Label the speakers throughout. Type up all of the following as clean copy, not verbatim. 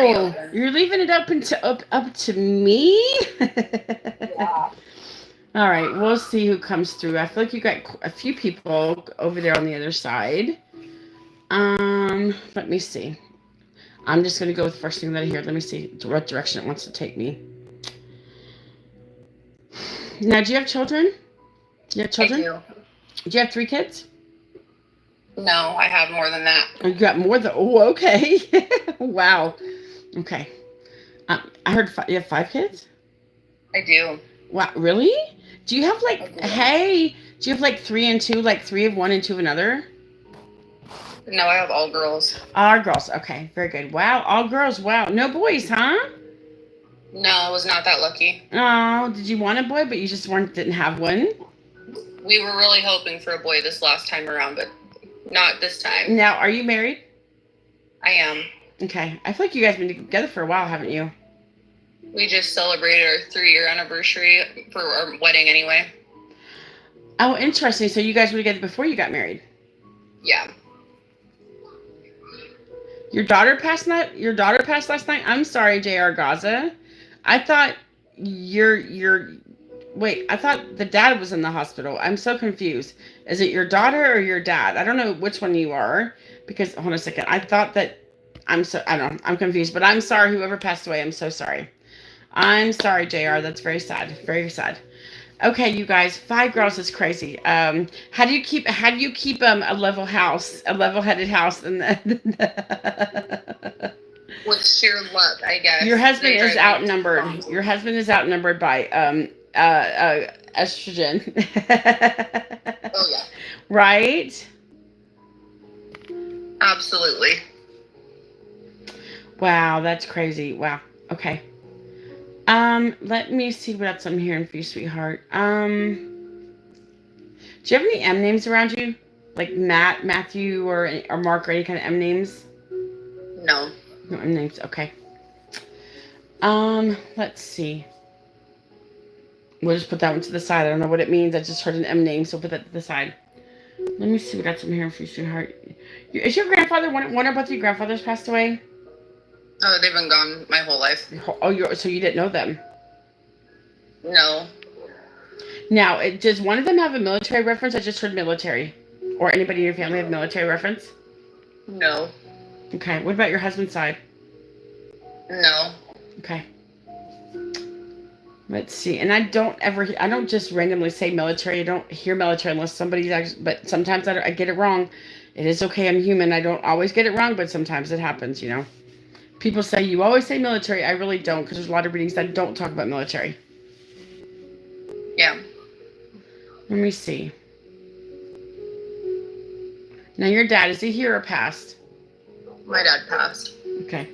Speaker 1: are you
Speaker 2: Oh,
Speaker 1: again?
Speaker 2: you're leaving it up to me?
Speaker 1: Yeah.
Speaker 2: All right, we'll see who comes through. I feel like you got a few people over there on the other side. Let me see. I'm just gonna go with the first thing that I hear. Let me see what direction it wants to take me. Now, do you have children? You have
Speaker 1: I
Speaker 2: children?
Speaker 1: do.
Speaker 2: Do you have 3 kids?
Speaker 1: No, I have more than that.
Speaker 2: Oh, you got more than. Oh, okay. Wow. Okay. I heard you have 5 kids.
Speaker 1: I do.
Speaker 2: Wow, really? Do you have
Speaker 1: I
Speaker 2: like?
Speaker 1: do.
Speaker 2: Hey, do you have like 3 and 2, like 3 of one and 2 of another?
Speaker 1: No, I have all girls.
Speaker 2: All girls. Okay, very good. Wow, all girls. Wow, no boys, huh?
Speaker 1: No, I was not that lucky.
Speaker 2: Oh, did you want a boy, but you just weren't didn't have one?
Speaker 1: We were really hoping for a boy this last time around, but not this time.
Speaker 2: Now, are you married?
Speaker 1: I am.
Speaker 2: Okay, I feel like you guys been together for a while, haven't you?
Speaker 1: We just celebrated our 3-year anniversary for our wedding anyway.
Speaker 2: Oh, interesting. So you guys were together before you got married.
Speaker 1: Yeah.
Speaker 2: Your daughter passed that. Your daughter passed last night. I'm sorry, Jr. Gaza. I thought your wait. I thought the dad was in the hospital. I'm so confused. Is it your daughter or your dad? I don't know which one you are because hold on a second. I thought that I don't know. I'm confused. But I'm sorry. Whoever passed away. I'm so sorry. I'm sorry, Jr. That's very sad. Very sad. Okay, you guys, 5 girls is crazy. How do you keep a level-headed house, and
Speaker 1: With sheer luck, I
Speaker 2: your
Speaker 1: guess.
Speaker 2: husband
Speaker 1: They
Speaker 2: is
Speaker 1: drive me
Speaker 2: outnumbered. Your
Speaker 1: bonkers.
Speaker 2: husband is outnumbered by estrogen,
Speaker 1: Oh, yeah.
Speaker 2: right?
Speaker 1: Absolutely.
Speaker 2: Wow, that's crazy. Wow. Okay. Let me see what else I'm hearing for you, sweetheart. Do you have any M names around you? Like Matt, Matthew, or Mark, or any kind of M names?
Speaker 1: No.
Speaker 2: No M names. Okay. Let's see. We'll just put that one to the side. I don't know what it means. I just heard an M name, so we'll put that to the side. Let me see what else I'm hearing for you, sweetheart. Is your grandfather one or both of your grandfathers passed away?
Speaker 1: Oh, they've been gone my whole life.
Speaker 2: Oh, so you didn't know them.
Speaker 1: No.
Speaker 2: Now, does one of them have a military reference? I just heard military. Or anybody in your family have military reference?
Speaker 1: No.
Speaker 2: Okay. What about your husband's side?
Speaker 1: No.
Speaker 2: Okay. Let's see. And I don't just randomly say military. I don't hear military unless somebody's actually, but sometimes I get it wrong. It is okay. I'm human. I don't always get it wrong, but sometimes it happens. People say you always say military. I really don't because there's a lot of readings that don't talk about military.
Speaker 1: Yeah.
Speaker 2: Let me see. Now, your dad, is he here or passed?
Speaker 1: My dad passed.
Speaker 2: Okay.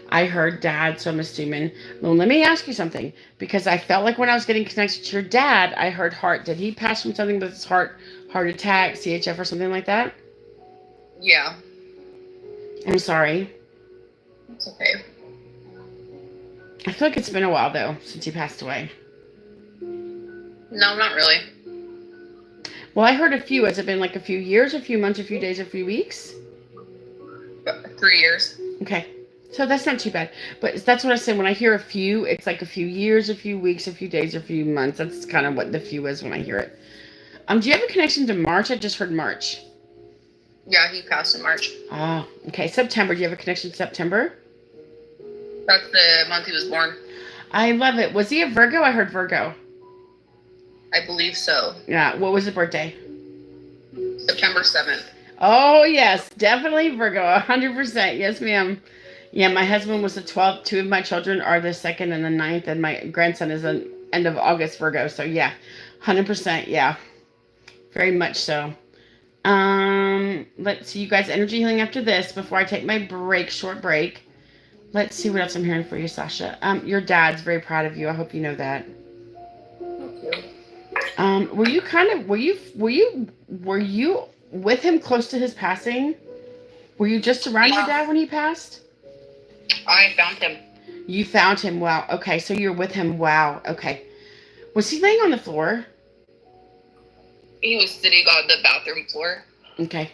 Speaker 2: I heard dad, so I'm assuming. Well, let me ask you something because I felt like when I was getting connected to your dad, I heard heart. Did he pass from something with his heart attack, CHF, or something like that?
Speaker 1: Yeah.
Speaker 2: I'm sorry.
Speaker 1: It's okay.
Speaker 2: I feel like it's been a while though since he passed away.
Speaker 1: No, not really.
Speaker 2: Well, I heard a few. Has it been like a few years, a few months, a few days, a few weeks?
Speaker 1: 3 years.
Speaker 2: Okay. So that's not too bad. But that's what I said. When I hear a few, it's like a few years, a few weeks, a few days, a few months. That's kind of what the few is when I hear it. Do you have a connection to March? I just heard March.
Speaker 1: Yeah, he passed in March.
Speaker 2: Oh, okay. September. Do you have a connection to September?
Speaker 1: That's the month he was born.
Speaker 2: I love it. Was he a Virgo? I heard Virgo.
Speaker 1: I believe so.
Speaker 2: Yeah. What was his birthday?
Speaker 1: September 7th.
Speaker 2: Oh, yes. Definitely Virgo. 100%. Yes, ma'am. Yeah, my husband was the 12th. 2 of my children are the 2nd and the 9th, and my grandson is an end of August Virgo. So, yeah. 100%. Yeah. Very much so. Let's see, you guys, energy healing after this before I take my short break. Let's see what else I'm hearing for you, Sasha. Your dad's very proud of you. I hope you know that.
Speaker 1: Thank you.
Speaker 2: Were you with him close to his passing? Were you just around your
Speaker 1: Yeah.
Speaker 2: dad when he passed?
Speaker 1: I found him.
Speaker 2: You found him. Wow. Okay, so you're with him. Wow. Okay. Was he laying on the floor?
Speaker 1: He was sitting on the bathroom floor.
Speaker 2: Okay.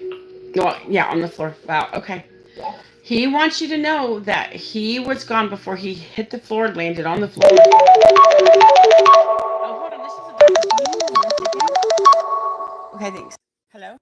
Speaker 2: Well, yeah, on the floor. Wow. Okay.
Speaker 1: Yeah.
Speaker 2: He wants you to know that he was gone before he hit the floor and landed on the floor. Oh, hold on. This is a doctor. Can you hold on 1 second? Okay, thanks. Hello?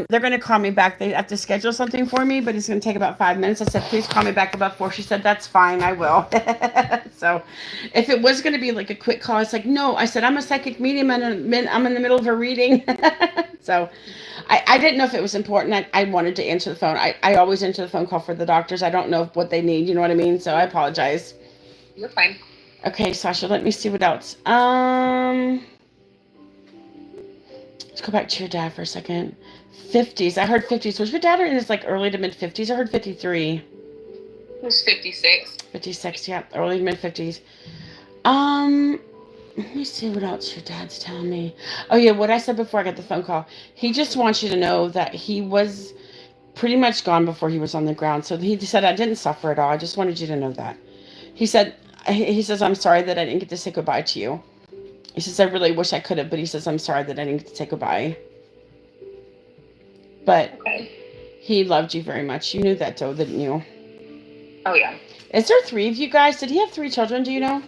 Speaker 2: They're going to call me back. They have to schedule something for me, but it's going to take about 5 minutes. I said, please call me back about 4. She said, that's fine. I will. So if it was going to be like a quick call, it's like, no. I said, I'm a psychic medium and I'm in the middle of a reading. So I didn't know if it was important. I wanted to answer the phone. I always answer the phone call for the doctors. I don't know what they need. You know what I mean? So I apologize.
Speaker 1: You're fine.
Speaker 2: Okay, Sasha, let me see what else. Let's go back to your dad for a second. 50s. I heard 50s. Was your dad in his like early to mid 50s? I heard 53.
Speaker 1: It was 56.
Speaker 2: 56, yeah. Early to mid 50s. Um, let me see what else your dad's telling me. Oh, yeah, what I said before I got the phone call. He just wants you to know that he was pretty much gone before he was on the ground. So he said, I didn't suffer at all. I just wanted you to know that. He says, I'm sorry that I didn't get to say goodbye to you. He says, I really wish I could have, but he says, I'm sorry that I didn't get to say goodbye. But
Speaker 1: Okay.
Speaker 2: he loved you very much. You knew that, though, didn't you?
Speaker 1: Oh, yeah.
Speaker 2: Is there 3 of you guys? Did he have 3 children? Do you know?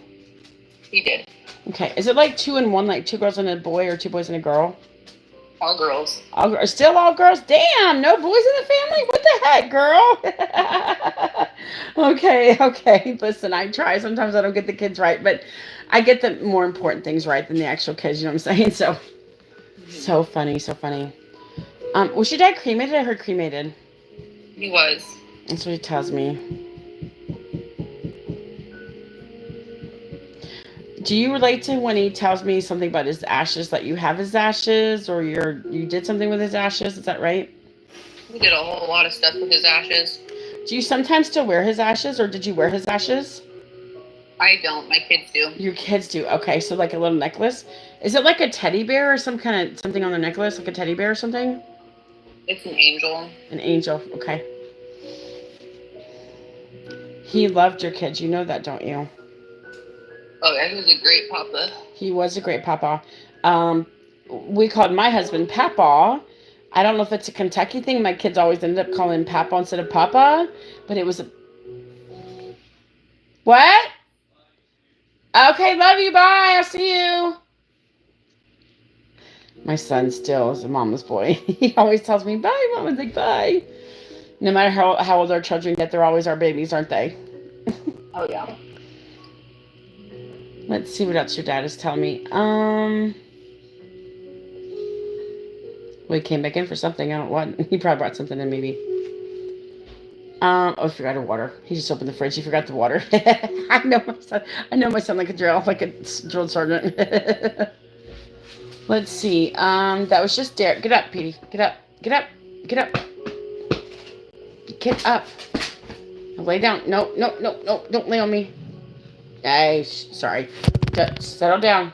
Speaker 1: He did.
Speaker 2: Okay. Is it like 2 and 1, like 2 girls and a boy, or 2 boys and a girl?
Speaker 1: All girls.
Speaker 2: Still all girls? Damn, no boys in the family? What the heck, girl? Okay. Listen, I try. Sometimes I don't get the kids right, but I get the more important things right than the actual kids. You know what I'm saying? So, so funny, so funny. Was your dad cremated? I heard cremated.
Speaker 1: He was.
Speaker 2: That's what he tells me. Do you relate to when he tells me something about his ashes, that you have his ashes, or you did something with his ashes? Is that right?
Speaker 1: We did a whole lot of stuff with his ashes.
Speaker 2: Do you sometimes still wear his ashes, or did you wear his ashes?
Speaker 1: I don't. My kids do.
Speaker 2: Your kids do. Okay, so like a little necklace. Is it like a teddy bear or some kind of something on the necklace, like a teddy bear or something?
Speaker 1: It's an angel.
Speaker 2: An angel. Okay. He loved your kids. You know that, don't you?
Speaker 1: Oh, yeah. He was a great papa.
Speaker 2: He was a great papa. We called my husband Papa. I don't know if it's a Kentucky thing. My kids always ended up calling him Papa instead of Papa, but it was a... What? Okay, love you. Bye. I'll see you. My son still is a mama's boy. He always tells me, bye, mom. I'm like, bye. No matter how old our children get, they're always our babies, aren't they?
Speaker 1: Oh, yeah.
Speaker 2: Let's see what else your dad is telling me. Well, he came back in for something. I don't know what. He probably brought something in, maybe. Oh, he forgot a water. He just opened the fridge. He forgot the water. I know my son. I know my son like a drill sergeant. Let's see. That was just Derek. Get up, Petey. Get up. Get up. Get up. Get up. Lay down. No. Don't lay on me. Hey, sorry. Settle down.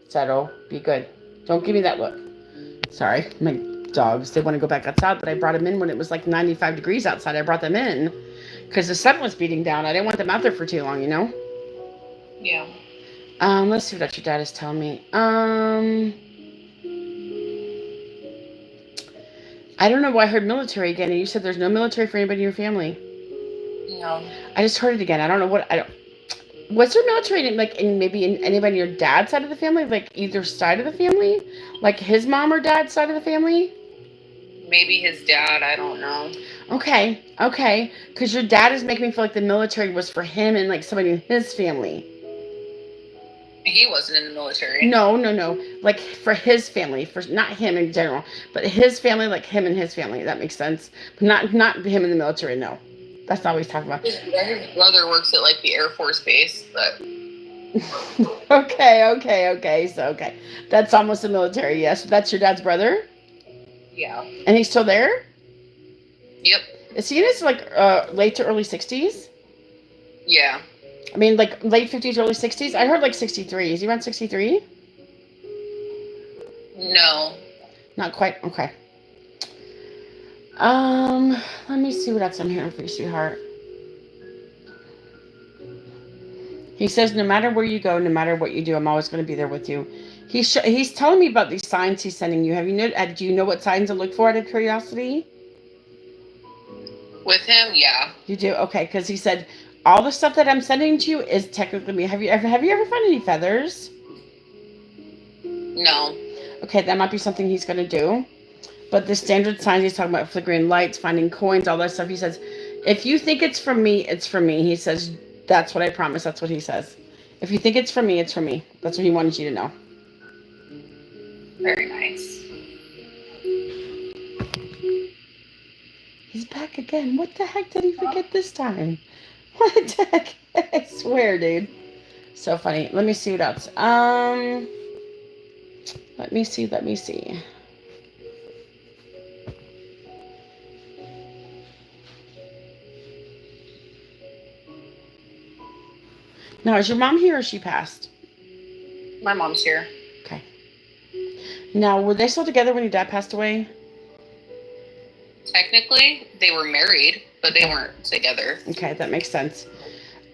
Speaker 2: Settle. Be good. Don't give me that look. Sorry. My dogs, they want to go back outside, but I brought them in when it was like 95 degrees outside. I brought them in because the sun was beating down. I didn't want them out there for too long, you know?
Speaker 1: Yeah.
Speaker 2: Let's see what your dad is telling me. I don't know why I heard military again, and you said there's no military for anybody in your family.
Speaker 1: No.
Speaker 2: I just heard it again. I don't know what. Was there military in maybe in anybody on your dad's side of the family, like either side of the family, like his mom or dad's side of the family?
Speaker 1: Maybe his dad. I don't know.
Speaker 2: Okay. Because your dad is making me feel like the military was for him and like somebody in his family.
Speaker 1: He wasn't in the military.
Speaker 2: No. Like for his family, for not him in general, but his family, like him and his family. That makes sense. But not him in the military. No. That's not what he's talking about.
Speaker 1: His brother works at like the Air Force Base, but
Speaker 2: Okay. So okay, that's almost the military. Yes, that's your dad's brother,
Speaker 1: yeah.
Speaker 2: and he's still there.
Speaker 1: Yep.
Speaker 2: Is he in his like late to early 60s?
Speaker 1: Yeah.
Speaker 2: I mean, like late 50s, early 60s. I heard like 63. Is he around 63?
Speaker 1: No.
Speaker 2: Not quite. Okay. Let me see what else I'm hearing for you, sweetheart. He says, no matter where you go, no matter what you do, I'm always going to be there with you. He's telling me about these signs he's sending you. Have you know? Do you know what signs to look for out of curiosity?
Speaker 1: With him, yeah.
Speaker 2: You do? Okay, because he said all the stuff that I'm sending to you is technically me. Have you ever found any feathers?
Speaker 1: No.
Speaker 2: Okay, that might be something he's going to do. But the standard signs he's talking about, flickering lights, finding coins, all that stuff. He says, if you think it's from me, it's from me. He says, that's what I promise. That's what he says. If you think it's from me, it's from me. That's what he wanted you to know.
Speaker 1: Very nice.
Speaker 2: He's back again. What the heck did he forget this time? What the heck? I swear, dude. So funny. Let me see what else. Let me see. Now, is your mom here or she passed?
Speaker 1: My mom's here.
Speaker 2: Okay. Now, were they still together when your dad passed away?
Speaker 1: Technically, they were married, but they weren't together.
Speaker 2: Okay, that makes sense.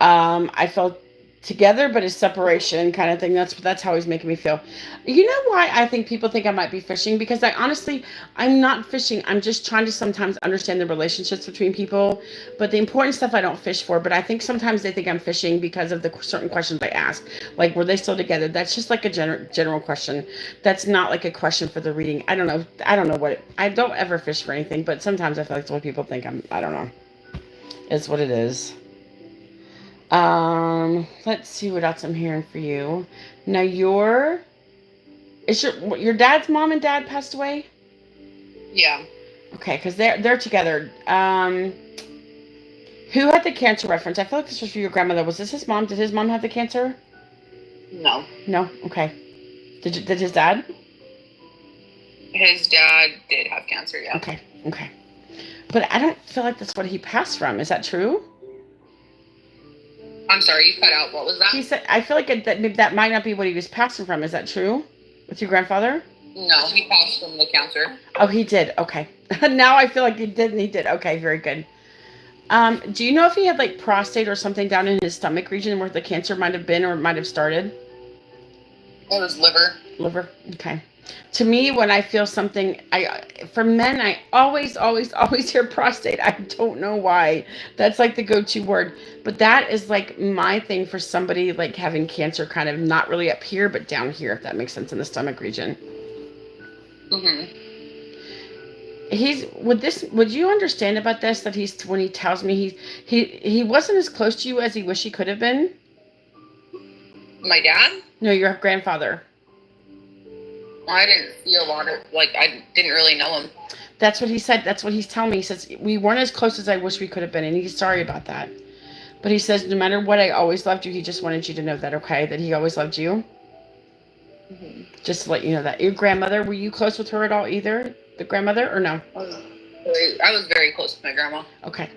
Speaker 2: I felt together, but a separation kind of thing. That's how he's making me feel. You know why I think people think I might be fishing? Because I'm not fishing. I'm just trying to sometimes understand the relationships between people. But the important stuff I don't fish for. But I think sometimes they think I'm fishing because of the certain questions I ask. Like, were they still together? That's just like a general question. That's not like a question for the reading. I don't know. I don't ever fish for anything. But sometimes I feel like it's what people think I don't know. It's what it is. Let's see what else I'm hearing for you. Now your dad's mom and dad passed away?
Speaker 1: Yeah.
Speaker 2: Okay, because they're together. Who had the cancer reference? I feel like this was for your grandmother. Was this his mom? Did his mom have the cancer?
Speaker 1: No.
Speaker 2: No? Okay. Did his dad?
Speaker 1: His dad did have cancer, yeah.
Speaker 2: Okay. But I don't feel like that's what he passed from. Is that true?
Speaker 1: I'm sorry, you cut out. What was that?
Speaker 2: He said, I feel like that might not be what he was passing from. Is that true? With your grandfather?
Speaker 1: No, he passed from the cancer.
Speaker 2: Oh, he did. Okay. Now I feel like he did and he did. Okay, very good. Do you know if he had like prostate or something down in his stomach region where the cancer might have been or might have started?
Speaker 1: It was liver.
Speaker 2: Liver. Okay. To me, when I feel something, for men, I always hear prostate. I don't know why. That's like the go-to word. But that is like my thing for somebody like having cancer, kind of not really up here, but down here, if that makes sense, in the stomach region.
Speaker 1: Mm-hmm.
Speaker 2: Would you understand about this, that when he tells me he wasn't as close to you as he wished he could have been?
Speaker 1: My dad?
Speaker 2: No, your grandfather.
Speaker 1: I didn't feel a lot of, I didn't really know him.
Speaker 2: That's what he said. That's what he's telling me. He says, we weren't as close as I wish we could have been, and he's sorry about that. But he says, no matter what, I always loved you. He just wanted you to know that, okay? That he always loved you.
Speaker 1: Mm-hmm.
Speaker 2: Just to let you know that. Your grandmother, were you close with her at all either? The grandmother, or no?
Speaker 1: I was very close with my grandma.
Speaker 2: Okay.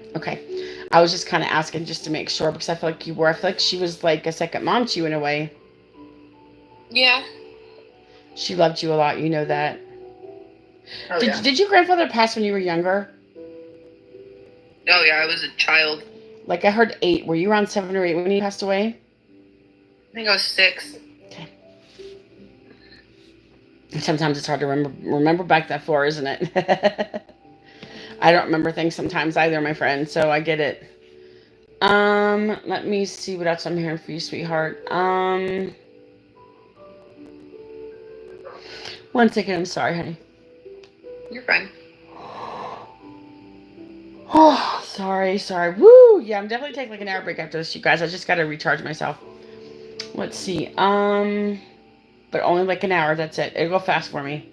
Speaker 2: I was just kind of asking just to make sure, because I feel like you were. I feel like she was like a second mom to you in a way.
Speaker 1: Yeah.
Speaker 2: She loved you a lot, you know that.
Speaker 1: Oh,
Speaker 2: Did your grandfather pass when you were younger?
Speaker 1: Oh, yeah, I was a child.
Speaker 2: Like, I heard 8. Were you around 7 or 8 when he passed away?
Speaker 1: I think I was 6.
Speaker 2: Okay. Sometimes it's hard to remember back that far, isn't it? I don't remember things sometimes either, my friend, so I get it. Let me see what else I'm hearing for you, sweetheart. One second, I'm sorry, honey.
Speaker 1: You're fine.
Speaker 2: Oh, sorry. Woo! Yeah, I'm definitely taking like an hour break after this, you guys. I just gotta recharge myself. Let's see. But only like an hour, that's it. It'll go fast for me.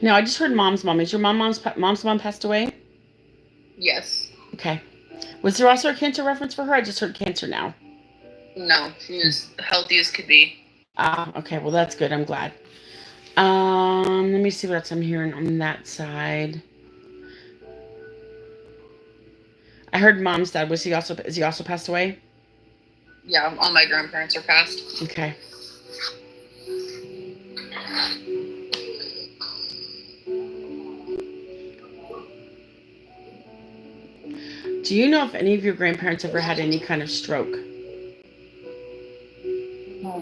Speaker 2: No, I just heard mom's mom. Is your mom's mom passed away?
Speaker 1: Yes.
Speaker 2: Okay. Was there also a cancer reference for her? I just heard cancer now.
Speaker 1: No, she was healthy as could be.
Speaker 2: Ah, okay. Well, that's good. I'm glad. Let me see what else I'm hearing on that side. I heard mom's dad. Is he also passed away?
Speaker 1: Yeah, all my grandparents are passed.
Speaker 2: Okay. Do you know if any of your grandparents ever had any kind of stroke?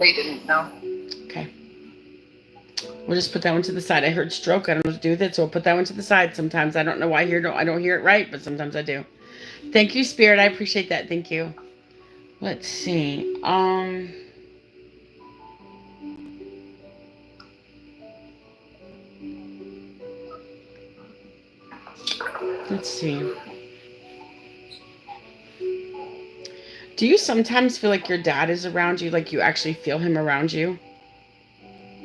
Speaker 1: They didn't know.
Speaker 2: Okay. We'll just put that one to the side. I heard stroke. I don't know what to do with it, so we'll put that one to the side. Sometimes I don't know why I don't hear it right, but sometimes I do. Thank you, Spirit. I appreciate that. Thank you. Let's see. Let's see. Do you sometimes feel like your dad is around you, like you actually feel him around you?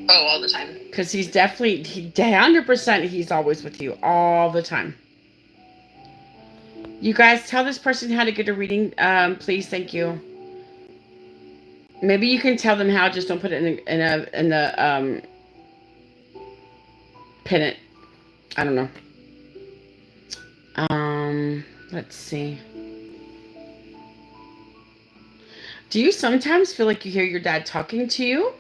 Speaker 1: Oh, all the time.
Speaker 2: Because he's definitely, 100%, he's always with you all the time. You guys, tell this person how to get a reading, please. Thank you. Maybe you can tell them how. Just don't put it in the pin it. I don't know. Let's see. Do you sometimes feel like you hear your dad talking to you?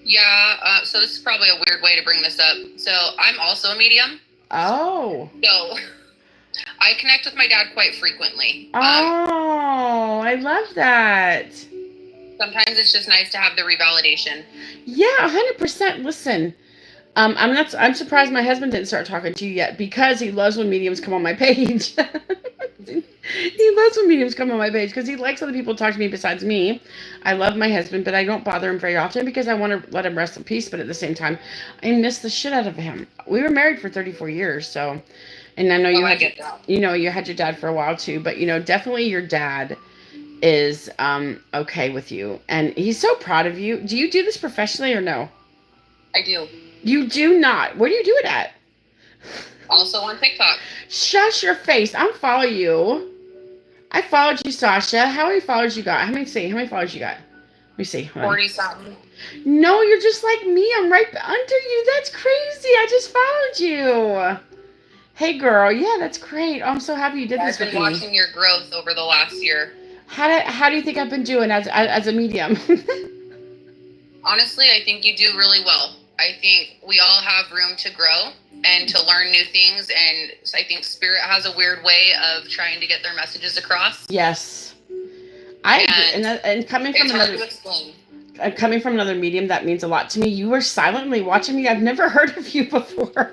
Speaker 1: Yeah, so this is probably a weird way to bring this up. So I'm also a medium.
Speaker 2: Oh.
Speaker 1: So I connect with my dad quite frequently.
Speaker 2: Oh, I love that.
Speaker 1: Sometimes it's just nice to have the revalidation.
Speaker 2: Yeah, 100%. Listen, I'm surprised my husband didn't start talking to you yet, because he loves when mediums come on my page. He loves when mediums come on my page because he likes other people to talk to me besides me. I love my husband, but I don't bother him very often because I want to let him rest in peace. But at the same time, I miss the shit out of him. We were married for 34 years, so, and I know you you had your dad for a while too. But definitely your dad is okay with you, and he's so proud of you. Do you do this professionally or no?
Speaker 1: I do.
Speaker 2: You do not. Where do you do it at?
Speaker 1: Also on TikTok.
Speaker 2: Shush your face. I'm following you. I followed you, Sacia. How many followers you got? How many followers you got? Let me see.
Speaker 1: 40-something.
Speaker 2: No, you're just like me. I'm right under you. That's crazy. I just followed you. Hey, girl. Yeah, that's great. Oh, I'm so happy you did this with me.
Speaker 1: I've been watching your growth over the last year.
Speaker 2: How do you think I've been doing as a medium?
Speaker 1: Honestly, I think you do really well. I think we all have room to grow and to learn new things, and I think Spirit has a weird way of trying to get their messages across.
Speaker 2: Yes, and coming from another medium, that means a lot to me. You were silently watching me. I've never heard of you before.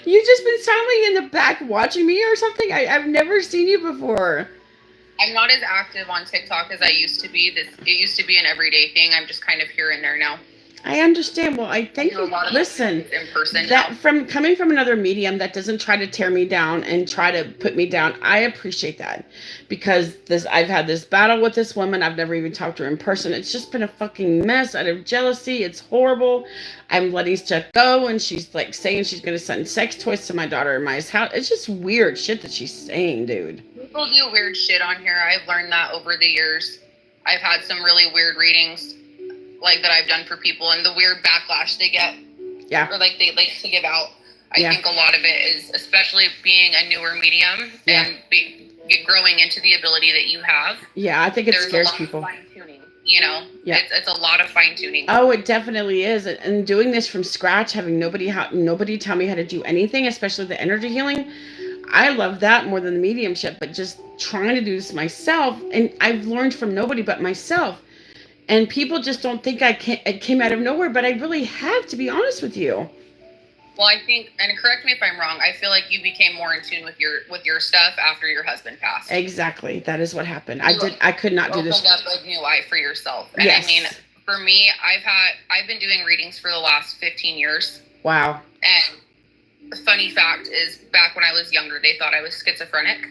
Speaker 2: You just been silently in the back watching me or something. I've never seen you before.
Speaker 1: I'm not as active on TikTok as I used to be. It used to be an everyday thing. I'm just kind of here and there now.
Speaker 2: I understand. Well, I thank you. Listen, in person coming from another medium that doesn't try to tear me down and try to put me down, I appreciate that, because I've had this battle with this woman. I've never even talked to her in person. It's just been a fucking mess out of jealousy. It's horrible. I'm letting stuff go, and she's like saying she's gonna send sex toys to my daughter in my house. It's just weird shit that she's saying, dude.
Speaker 1: People do weird shit on here. I've learned that over the years. I've had some really weird readings like that I've done for people, and the weird backlash they get, or like they like to give out. I think a lot of it is, especially being a newer medium and growing into the ability that you have. Yeah, I think it scares people. Fine-tuning, it's a lot of fine-tuning.
Speaker 2: Oh, it definitely is. And doing this from scratch, having nobody tell me how to do anything, especially the energy healing, I love that more than the mediumship. But just trying to do this myself, and I've learned from nobody but myself. And people just don't think it came out of nowhere, but I really have, to be honest with you.
Speaker 1: Well, I think, and correct me if I'm wrong, I feel like you became more in tune with your stuff after your husband passed.
Speaker 2: Exactly. That is what happened. I could not do this.
Speaker 1: You opened up a new eye for yourself. And yes. I mean, for me, I've been doing readings for the last 15 years.
Speaker 2: Wow.
Speaker 1: And the funny fact is, back when I was younger, they thought I was schizophrenic.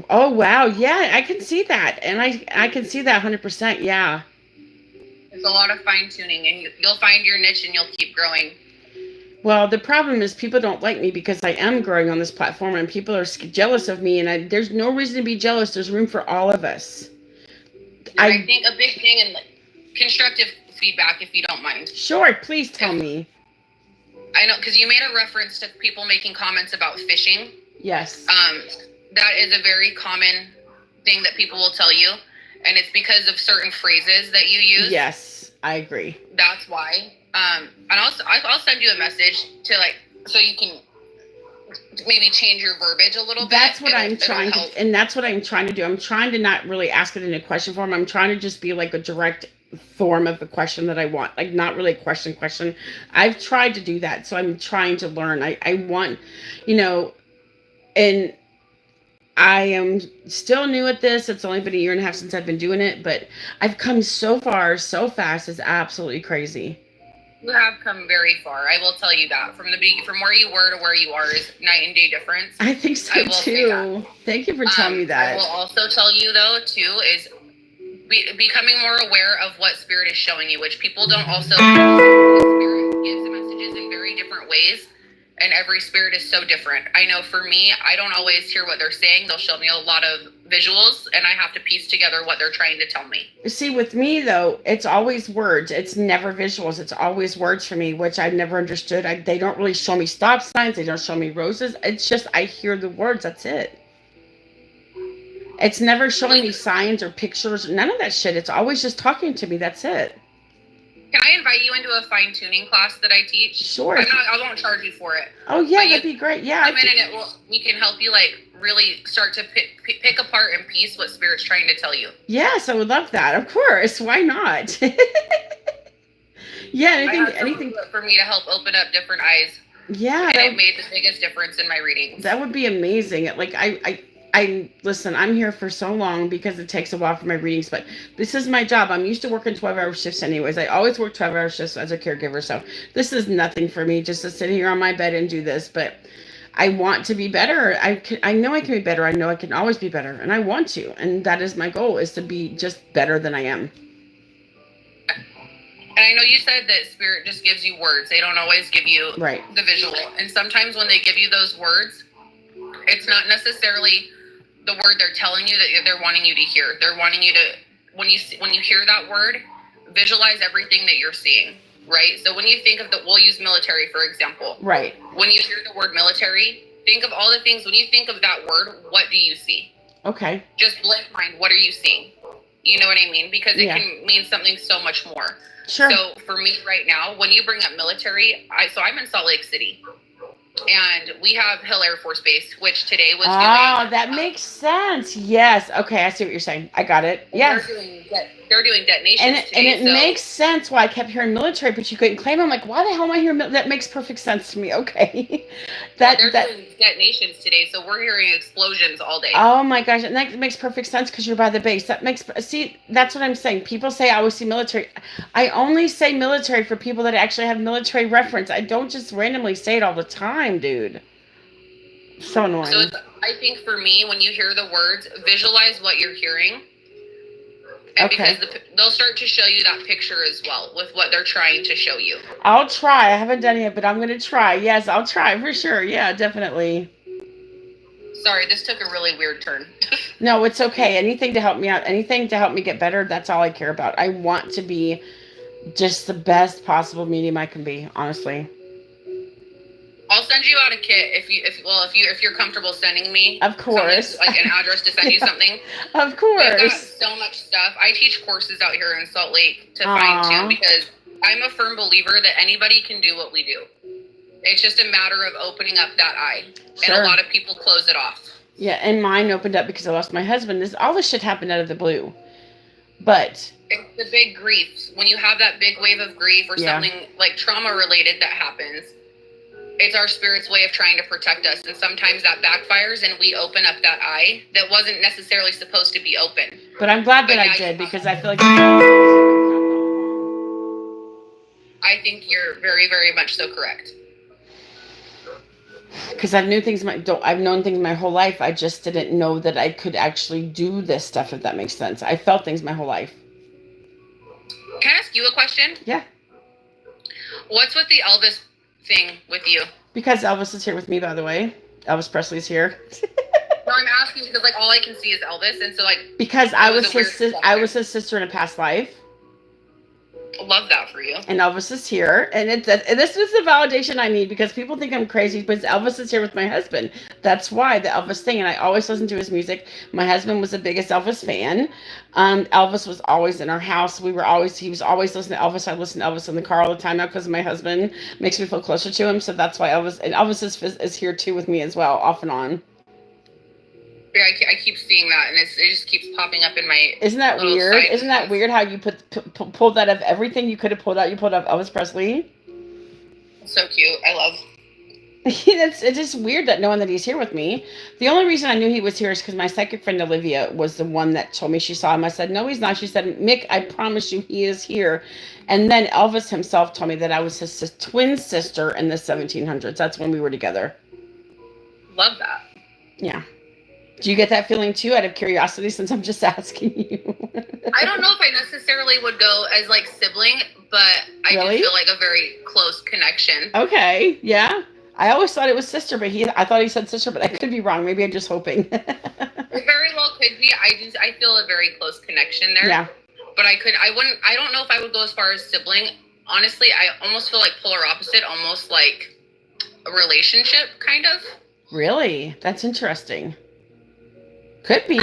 Speaker 2: Oh, wow. Yeah, I can see that. And I can see that 100%. Yeah.
Speaker 1: It's a lot of fine tuning, and you'll find your niche and you'll keep growing.
Speaker 2: Well, the problem is people don't like me because I am growing on this platform and people are jealous of me, and there's no reason to be jealous. There's room for all of us.
Speaker 1: I think a big thing, and constructive feedback, if you don't mind.
Speaker 2: Sure, please tell me.
Speaker 1: I know, because you made a reference to people making comments about fishing.
Speaker 2: Yes.
Speaker 1: That is a very common thing that people will tell you, and it's because of certain phrases that you use.
Speaker 2: Yes, I agree.
Speaker 1: That's why. And I'll send you a message to so you can maybe change your verbiage a little bit.
Speaker 2: That's what I'm trying to, and that's what I'm trying to do. I'm trying to not really ask it in a question form. I'm trying to just be like a direct form of the question that I want, like not really a question. I've tried to do that, so I'm trying to learn. I want, and I am still new at this. It's only been a year and a half since I've been doing it, but I've come so far so fast. It's absolutely crazy.
Speaker 1: You have come very far. I will tell you that. From where you were to where you are is night and day difference.
Speaker 2: I think so too. Thank you for telling me that.
Speaker 1: I will also tell you though too is becoming more aware of what spirit is showing you, which people don't also. Spirit gives the messages in very different ways. And every spirit is so different. I know for me, I don't always hear what they're saying. They'll show me a lot of visuals, and I have to piece together what they're trying to tell me.
Speaker 2: See, with me, though, it's always words. It's never visuals. It's always words for me, which I've never understood. They don't really show me stop signs. They don't show me roses. It's just I hear the words. That's it. It's never showing me signs or pictures. None of that shit. It's always just talking to me. That's it.
Speaker 1: Can I invite you into a fine-tuning class that I teach?
Speaker 2: Sure.
Speaker 1: I won't charge you for it.
Speaker 2: Oh, yeah, that'd be great. Yeah.
Speaker 1: Come in and we can help you, really start to pick apart and piece what Spirit's trying to tell you.
Speaker 2: Yes, I would love that. Of course. Why not? Yeah, anything
Speaker 1: for me to help open up different eyes.
Speaker 2: Yeah.
Speaker 1: And it made the biggest difference in my readings.
Speaker 2: That would be amazing. I listen, I'm here for so long because it takes a while for my readings, but this is my job. I'm used to working 12-hour shifts anyways. I always work 12-hour shifts as a caregiver, so this is nothing for me just to sit here on my bed and do this, but I want to be better. I know I can be better. I know I can always be better, and I want to, and that is my goal, is to be just better than I am.
Speaker 1: And I know you said that Spirit just gives you words. They don't always give you the visual, and sometimes when they give you those words, it's not necessarily the word they're telling you that they're wanting you to hear. They're wanting you to, when you hear that word, visualize everything that you're seeing, right? So when you think of we'll use military, for example.
Speaker 2: Right.
Speaker 1: When you hear the word military, think of all the things, when you think of that word, what do you see? Okay. Just blank mind, what are you seeing? You know what I mean? Because it can mean something so much more. Sure. So for me right now, when you bring up military, I'm in Salt Lake City. And we have Hill Air Force Base, which today was doing... Oh,
Speaker 2: that makes sense. Yes. Okay, I see what you're saying. I got it. Yes.
Speaker 1: They're doing detonations
Speaker 2: today. And it makes sense why I kept hearing military, but you couldn't claim. I'm like, why the hell am I hearing that? Makes perfect sense to me. Okay.
Speaker 1: They're doing detonations today, so we're hearing explosions all day.
Speaker 2: Oh my gosh, and that makes perfect sense because you're by the base. See, that's what I'm saying. People say I always see military. I only say military for people that actually have military reference. I don't just randomly say it all the time, dude. So annoying.
Speaker 1: So I think for me, when you hear the words, visualize what you're hearing. And because they'll start to show you that picture as well with what they're trying to show you.
Speaker 2: I'll try. I haven't done it yet, but I'm going to try. Yes, I'll try for sure. Yeah, definitely.
Speaker 1: Sorry, this took a really weird turn.
Speaker 2: No, it's okay. Anything to help me out, anything to help me get better, that's all I care about. I want to be just the best possible medium I can be, honestly.
Speaker 1: I'll send you out a kit if you're comfortable sending me.
Speaker 2: Of course.
Speaker 1: Like an address to send you something.
Speaker 2: Of course.
Speaker 1: We've got so much stuff. I teach courses out here in Salt Lake to fine-tune because I'm a firm believer that anybody can do what we do. It's just a matter of opening up that eye. Sure. And a lot of people close it off.
Speaker 2: Yeah, and mine opened up because I lost my husband. All this shit happened out of the blue. But
Speaker 1: it's the big grief. When you have that big wave of grief or something like trauma related that happens, it's our spirit's way of trying to protect us. And sometimes that backfires and we open up that eye that wasn't necessarily supposed to be open.
Speaker 2: But I'm glad that I did because I feel like
Speaker 1: I think you're very, very much so correct.
Speaker 2: Because I've known things my whole life. I just didn't know that I could actually do this stuff, if that makes sense. I felt things my whole life.
Speaker 1: Can I ask you a question?
Speaker 2: Yeah.
Speaker 1: What's with the Elvis thing with you?
Speaker 2: Because Elvis is here with me, by the way. Elvis Presley's here.
Speaker 1: No, I'm asking because like all I can see is Elvis, and so like
Speaker 2: because I was his sister in a past life.
Speaker 1: Love that for you.
Speaker 2: And Elvis is here, and this is the validation I need because people think I'm crazy, but Elvis is here with my husband. That's why the Elvis thing, and I always listen to his music. My husband was the biggest Elvis fan. Elvis was always in our house. He was always listening to Elvis. I listen to Elvis in the car all the time now because my husband makes me feel closer to him. So that's why Elvis is here too with me as well, off and on.
Speaker 1: Yeah, I keep seeing that, and it just keeps popping up in my.
Speaker 2: Isn't that weird? Isn't that weird how you pulled out of everything you could have pulled out? You pulled out Elvis Presley.
Speaker 1: So cute. I love.
Speaker 2: It's just weird that knowing that he's here with me. The only reason I knew he was here is because my psychic friend Olivia was the one that told me she saw him. I said, no, he's not. She said, Mick, I promise you he is here. And then Elvis himself told me that I was his twin sister in the 1700s. That's when we were together.
Speaker 1: Love that.
Speaker 2: Yeah. Do you get that feeling too, out of curiosity, since I'm just asking you?
Speaker 1: I don't know if I necessarily would go as like sibling, but I do feel like a very close connection.
Speaker 2: Okay, yeah. I always thought it was sister, but I thought he said sister, but I could be wrong. Maybe I'm just hoping.
Speaker 1: It very well could be. I feel a very close connection there.
Speaker 2: Yeah.
Speaker 1: But I don't know if I would go as far as sibling. Honestly, I almost feel like polar opposite, almost like a relationship, kind of. Really?
Speaker 2: That's interesting. Could be.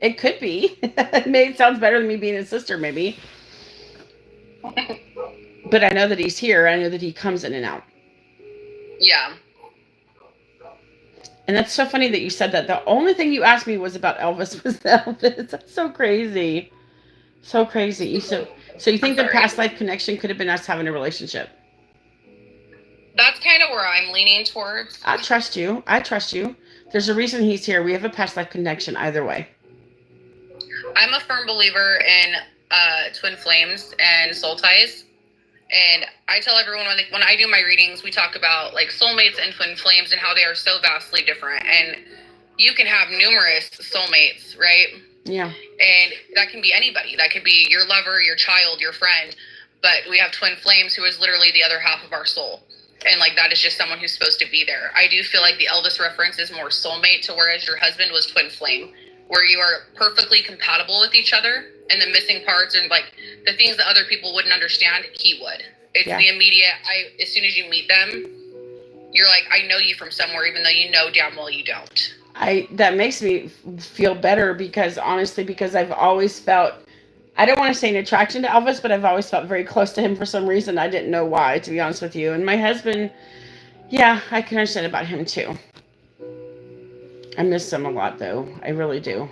Speaker 2: It could be. It sounds better than me being his sister, maybe. But I know that he's here. I know that he comes in and out.
Speaker 1: Yeah.
Speaker 2: And that's so funny that you said that. The only thing you asked me was about Elvis. Was Elvis? That's so crazy. So crazy. So you think the past life connection could have been us having a relationship?
Speaker 1: That's kind of where I'm leaning towards.
Speaker 2: I trust you. There's a reason he's here. We have a past life connection either way.
Speaker 1: I'm a firm believer in twin flames and soul ties. And I tell everyone when I do my readings, we talk about like soulmates and twin flames and how they are so vastly different. And you can have numerous soulmates, right?
Speaker 2: Yeah.
Speaker 1: And that can be anybody. That could be your lover, your child, your friend. But we have twin flames who is literally the other half of our soul. And like that is just someone who's supposed to be there. I do feel like the Elvis reference is more soulmate to whereas your husband was twin flame, where you are perfectly compatible with each other, and the missing parts and like the things that other people wouldn't understand, he would. It's the immediate. As soon as you meet them, you're like, I know you from somewhere, even though you know damn well you don't.
Speaker 2: That makes me feel better because I've always felt, I don't want to say an attraction to Elvis, but I've always felt very close to him for some reason. I didn't know why, to be honest with you. And my husband, yeah, I can understand about him too. I miss him a lot, though. I really do.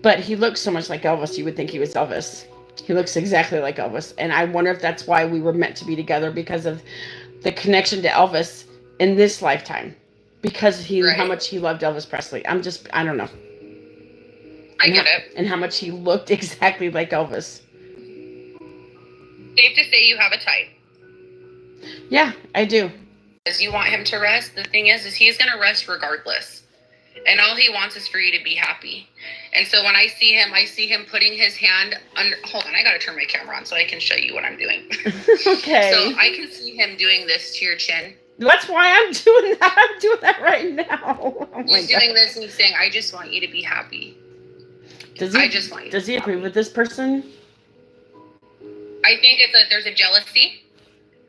Speaker 2: But he looks so much like Elvis, you would think he was Elvis. He looks exactly like Elvis. And I wonder if that's why we were meant to be together, because of the connection to Elvis in this lifetime. Because how much he loved Elvis Presley. I don't know.
Speaker 1: I get it.
Speaker 2: And how much he looked exactly like Elvis.
Speaker 1: Safe to say you have a type.
Speaker 2: Yeah, I do.
Speaker 1: As you want him to rest, the thing is he's going to rest regardless. And all he wants is for you to be happy. And so when I see him putting his hand under... Hold on, I got to turn my camera on so I can show you what I'm doing.
Speaker 2: Okay.
Speaker 1: So I can see him doing this to your chin.
Speaker 2: That's why I'm doing that. I'm doing that right now. Oh
Speaker 1: he's doing this and he's saying, I just want you to be happy.
Speaker 2: Does he agree with this person?
Speaker 1: I think there's a jealousy.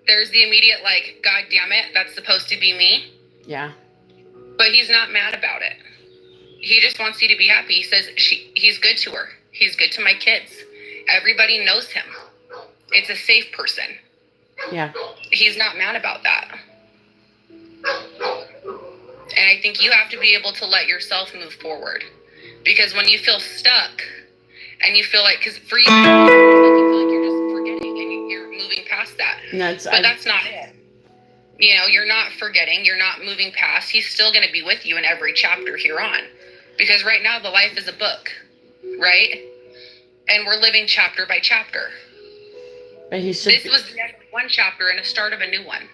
Speaker 1: There's the immediate like, God damn it, that's supposed to be me.
Speaker 2: Yeah.
Speaker 1: But he's not mad about it. He just wants you to be happy. He says he's good to her. He's good to my kids. Everybody knows him. It's a safe person.
Speaker 2: Yeah.
Speaker 1: He's not mad about that. And I think you have to be able to let yourself move forward. Because when you feel stuck and you feel like, because for you feel like you're just forgetting and you're moving past that. But that's not it. You know, you're not forgetting, you're not moving past. He's still going to be with you in every chapter here on. Because right now, the life is a book, right? And we're living chapter by chapter.
Speaker 2: But this
Speaker 1: was the end of one chapter and a start of a new one.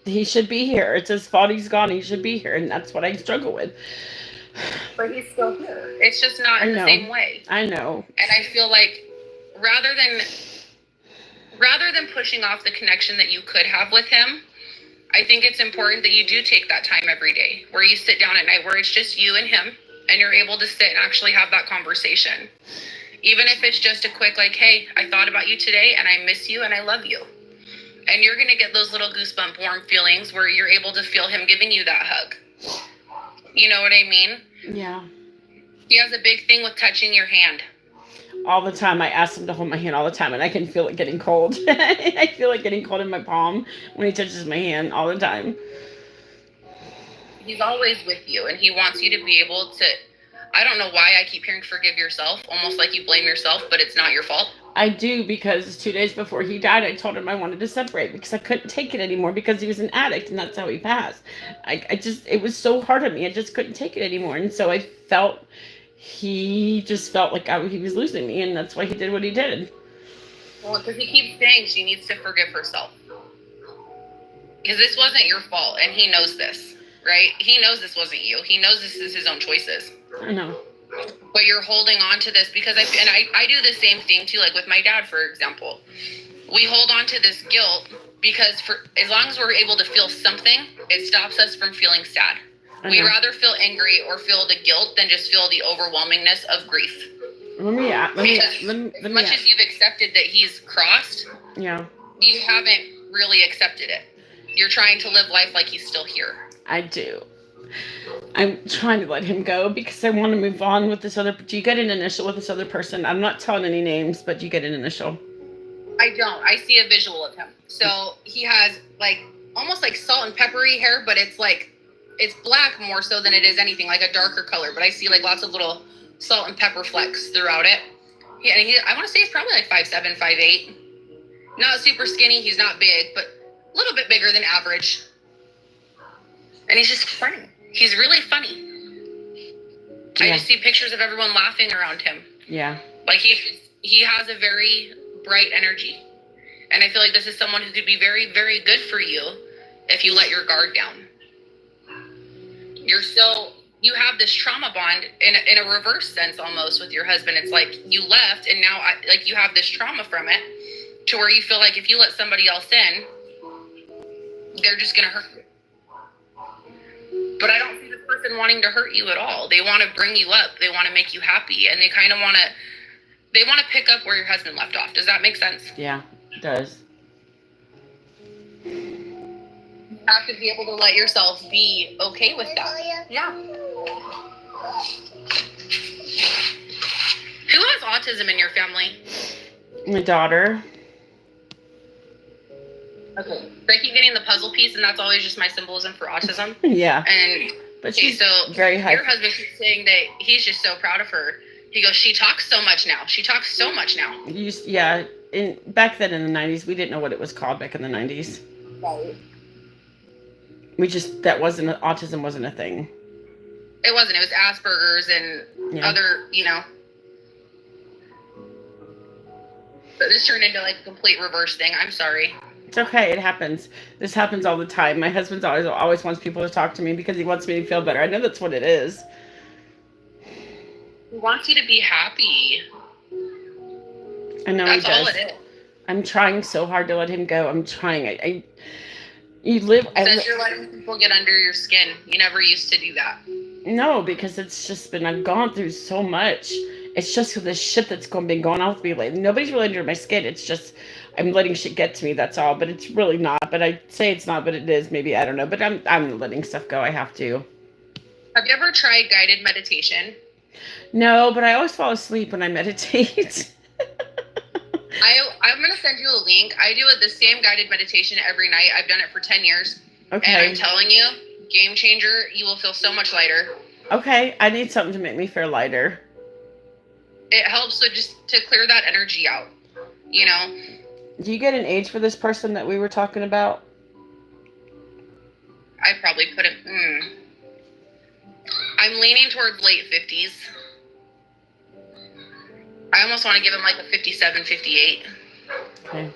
Speaker 2: He should be here. It's his fault he's gone. He should be here. And that's what I struggle with.
Speaker 1: But he's still here. It's just not in the same way.
Speaker 2: I know.
Speaker 1: And I feel like rather than pushing off the connection that you could have with him, I think it's important that you do take that time every day where you sit down at night where it's just you and him and you're able to sit and actually have that conversation. Even if it's just a quick, like, hey, I thought about you today and I miss you and I love you. And you're going to get those little goosebump warm feelings where you're able to feel him giving you that hug. You know what I mean?
Speaker 2: Yeah.
Speaker 1: He has a big thing with touching your hand.
Speaker 2: All the time. I ask him to hold my hand all the time, and I can feel it getting cold. I feel it getting cold in my palm when he touches my hand all the time.
Speaker 1: He's always with you, and he wants you to be able to, I don't know why I keep hearing forgive yourself, almost like you blame yourself, but it's not your fault.
Speaker 2: I do, because 2 days before he died, I told him I wanted to separate because I couldn't take it anymore because he was an addict, and that's how he passed. It was so hard on me. I just couldn't take it anymore, and so he just felt like he was losing me, and that's why he did what he did.
Speaker 1: Well, because he keeps saying she needs to forgive herself. Because this wasn't your fault, and he knows this, right? He knows this wasn't you. He knows this is his own choices.
Speaker 2: I know.
Speaker 1: But you're holding on to this because I do the same thing too, like with my dad, for example. We hold on to this guilt because as long as we're able to feel something, it stops us from feeling sad. We'd rather feel angry or feel the guilt than just feel the overwhelmingness of grief. As much as you've accepted that he's crossed,
Speaker 2: yeah,
Speaker 1: you haven't really accepted it. You're trying to live life like he's still here.
Speaker 2: I do. I'm trying to let him go because I want to move on with this other. Do you get an initial with this other person? I'm not telling any names, but do you get an initial?
Speaker 1: I don't. I see a visual of him. So he has like almost like salt and peppery hair, but it's like it's black more so than it is anything, like a darker color. But I see like lots of little salt and pepper flecks throughout it. I want to say he's probably like 5'7", 5'8". Not super skinny. He's not big, but a little bit bigger than average. And he's just funny. He's really funny. Yeah. I just see pictures of everyone laughing around him.
Speaker 2: Yeah.
Speaker 1: Like he has a very bright energy. And I feel like this is someone who could be very, very good for you if you let your guard down. You have this trauma bond in a reverse sense almost with your husband. It's like you left and now you have this trauma from it to where you feel like if you let somebody else in, they're just going to hurt you. But I don't see this person wanting to hurt you at all. They want to bring you up. They want to make you happy. And they kind of want to pick up where your husband left off. Does that make sense?
Speaker 2: Yeah, it does.
Speaker 1: You have to be able to let yourself be okay with that. Yeah. Who has autism in your family?
Speaker 2: My daughter.
Speaker 1: Okay. I keep getting the puzzle piece, and that's always just my symbolism for autism.
Speaker 2: Yeah.
Speaker 1: But she's very high. Your husband keeps saying that he's just so proud of her. He goes, she talks so much now. She talks so much now.
Speaker 2: Yeah. Back then in the 90s, we didn't know what it was called back in the 90s.
Speaker 1: Right.
Speaker 2: Autism wasn't a thing.
Speaker 1: It wasn't. It was Asperger's and other, But this turned into like a complete reverse thing. I'm sorry.
Speaker 2: It's okay. It happens. This happens all the time. My husband always wants people to talk to me because he wants me to feel better. I know that's what it is.
Speaker 1: He wants you to be happy.
Speaker 2: I know
Speaker 1: that's
Speaker 2: he does.
Speaker 1: All it is.
Speaker 2: I'm trying so hard to let him go. I'm trying.
Speaker 1: You're letting people get under your skin. You never used to do that.
Speaker 2: No, because it's just been, I've gone through so much. It's just the shit that's been going on with me lately. Nobody's really under my skin. It's just, I'm letting shit get to me, that's all. But it's really not. But I say it's not, but it is. Maybe, I don't know. But I'm letting stuff go. I have to.
Speaker 1: Have you ever tried guided meditation?
Speaker 2: No, but I always fall asleep when I meditate.
Speaker 1: I'm going to send you a link. I do the same guided meditation every night. I've done it for 10 years.
Speaker 2: Okay.
Speaker 1: And I'm telling you, game changer. You will feel so much lighter.
Speaker 2: Okay. I need something to make me feel lighter.
Speaker 1: It helps just to clear that energy out,
Speaker 2: Do you get an age for this person that we were talking about?
Speaker 1: I probably put it, I'm leaning towards late 50s. I almost want to give him like a 57, 58.
Speaker 2: Okay.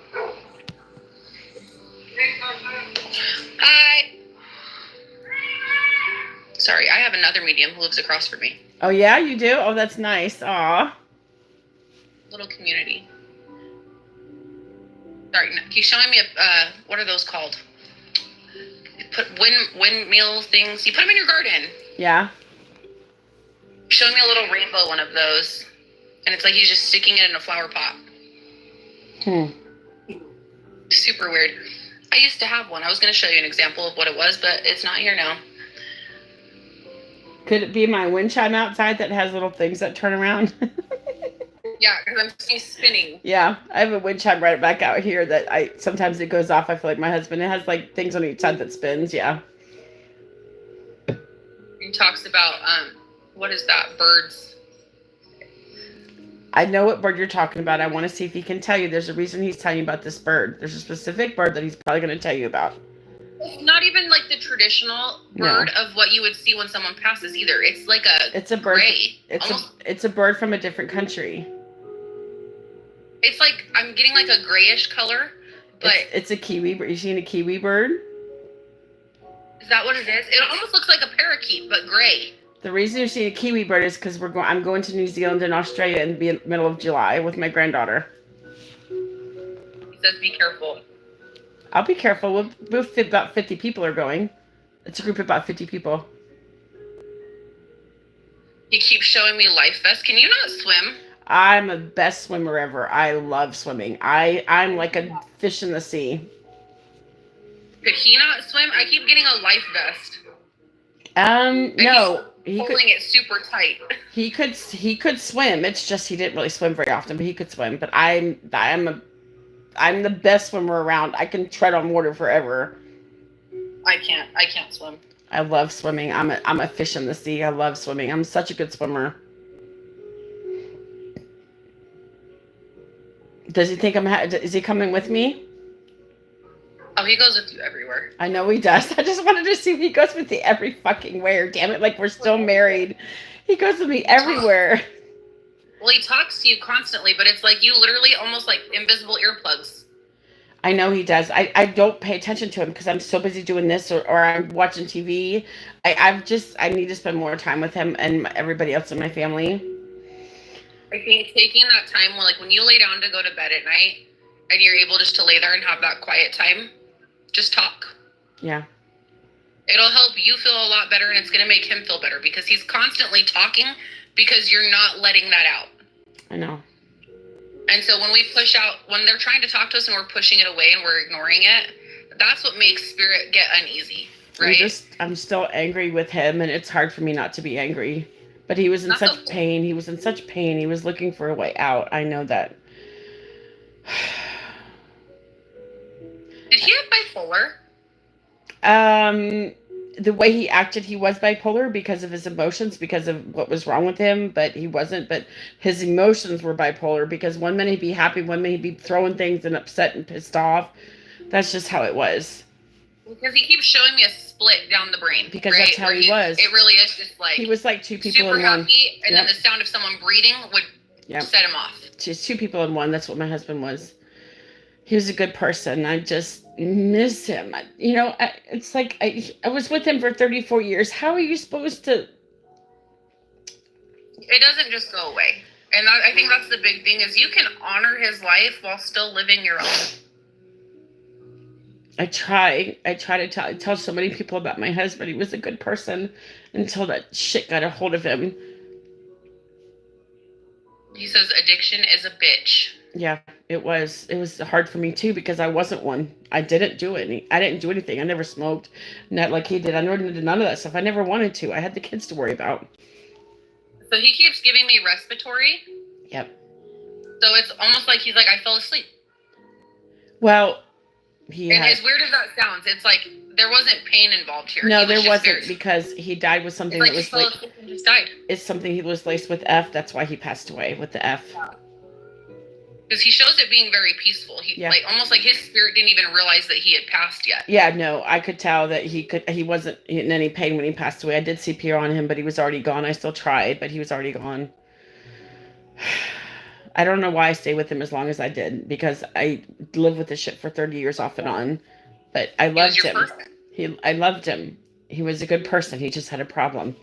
Speaker 1: Hi. Sorry, I have another medium who lives across from me.
Speaker 2: Oh, yeah, you do? Oh, that's nice. Aw.
Speaker 1: Little community. Sorry, he's showing me what are those called? put windmill things. You put them in your garden.
Speaker 2: Yeah.
Speaker 1: Showed me a little rainbow one of those, and it's like he's just sticking it in a flower pot. Super weird. I used to have one. I was going to show you an example of what it was, but it's not here now.
Speaker 2: Could it be my wind chime outside that has little things that turn around?
Speaker 1: Yeah, because I'm spinning.
Speaker 2: Yeah, I have a wind chime right back out here that sometimes it goes off. I feel like my husband, it has like things on each side that spins. Yeah.
Speaker 1: He talks about what is that? Birds.
Speaker 2: I know what bird you're talking about. I want to see if he can tell you. There's a reason he's telling you about this bird. There's a specific bird that he's probably going to tell you about.
Speaker 1: It's not even like the traditional bird of what you would see when someone passes either. It's like
Speaker 2: it's a bird.
Speaker 1: Gray.
Speaker 2: It's a bird from a different country.
Speaker 1: It's like I'm getting like a grayish color, but
Speaker 2: it's a kiwi bird. You seen a kiwi bird?
Speaker 1: Is that what it is? It almost looks like a parakeet, but gray.
Speaker 2: The reason you're seeing a kiwi bird is because I'm going to New Zealand and Australia in the middle of July with my granddaughter.
Speaker 1: He says, "Be careful."
Speaker 2: I'll be careful. About 50 people are going. It's a group of about 50 people.
Speaker 1: He keeps showing me life vests. Can you not swim?
Speaker 2: I'm the best swimmer ever. I love swimming. I'm like a fish in the sea.
Speaker 1: Could he not swim? I keep getting a life vest.
Speaker 2: No.
Speaker 1: He's holding it super tight.
Speaker 2: He could swim. It's just he didn't really swim very often, but he could swim. But I'm the best swimmer around. I can tread on water forever.
Speaker 1: I can't swim.
Speaker 2: I love swimming. I'm a fish in the sea. I love swimming. I'm such a good swimmer. Does he think is he coming with me?
Speaker 1: Oh, he goes with you everywhere.
Speaker 2: I know he does. I just wanted to see if he goes with me every fucking where. Damn it, like we're still married. He goes with me everywhere.
Speaker 1: Well, he talks to you constantly, but it's like you literally almost like invisible earplugs.
Speaker 2: I know he does. I don't pay attention to him because I'm so busy doing this or I'm watching TV. I need to spend more time with him and everybody else in my family.
Speaker 1: I think taking that time when you lay down to go to bed at night and you're able just to lay there and have that quiet time, just talk.
Speaker 2: Yeah.
Speaker 1: It'll help you feel a lot better and it's going to make him feel better because he's constantly talking because you're not letting that out.
Speaker 2: I know.
Speaker 1: And so when they're trying to talk to us and we're pushing it away and we're ignoring it, that's what makes spirit get uneasy, right?
Speaker 2: I'm still angry with him and it's hard for me not to be angry. But he was in such pain. He was in such pain. He was looking for a way out. I know that.
Speaker 1: Did he have bipolar?
Speaker 2: The way he acted, he was bipolar because of his emotions, because of what was wrong with him, but he wasn't. But his emotions were bipolar because one minute he'd be happy, one minute he'd be throwing things and upset and pissed off. That's just how it was. Because
Speaker 1: he keeps showing me a split down the brain.
Speaker 2: Because right? That's how he was.
Speaker 1: It really is just like...
Speaker 2: He was like two people
Speaker 1: super
Speaker 2: in one.
Speaker 1: Happy, and then the sound of someone breathing would set him off.
Speaker 2: Just two people in one. That's what my husband was. He was a good person. I just miss him. It's like I was with him for 34 years. How are you supposed to...
Speaker 1: It doesn't just go away. And I think that's the big thing is you can honor his life while still living your own.
Speaker 2: I try to tell so many people about my husband. He was a good person until that shit got a hold of him.
Speaker 1: He says addiction is a bitch.
Speaker 2: Yeah, it was. It was hard for me too because I wasn't one. I didn't do anything. I never smoked, not like he did. I never did none of that stuff. I never wanted to. I had the kids to worry about.
Speaker 1: So he keeps giving me respiratory.
Speaker 2: Yep.
Speaker 1: So it's almost like he's like, I fell asleep.
Speaker 2: Well,
Speaker 1: as weird as that sounds, it's like there wasn't pain involved here.
Speaker 2: No, there wasn't because he died with something that was
Speaker 1: he fell asleep and just died.
Speaker 2: It's something he was laced with F. That's why he passed away with the F.
Speaker 1: Because he shows it being very peaceful. Almost like his spirit didn't even realize that he had passed yet.
Speaker 2: Yeah, no, I could tell that he wasn't in any pain when he passed away. I did CPR on him, but he was already gone. I still tried, but he was already gone. I don't know why I stayed with him as long as I did, because I lived with this shit for 30 years off and on. But I loved him. I loved him. He was a good person. He just had a problem.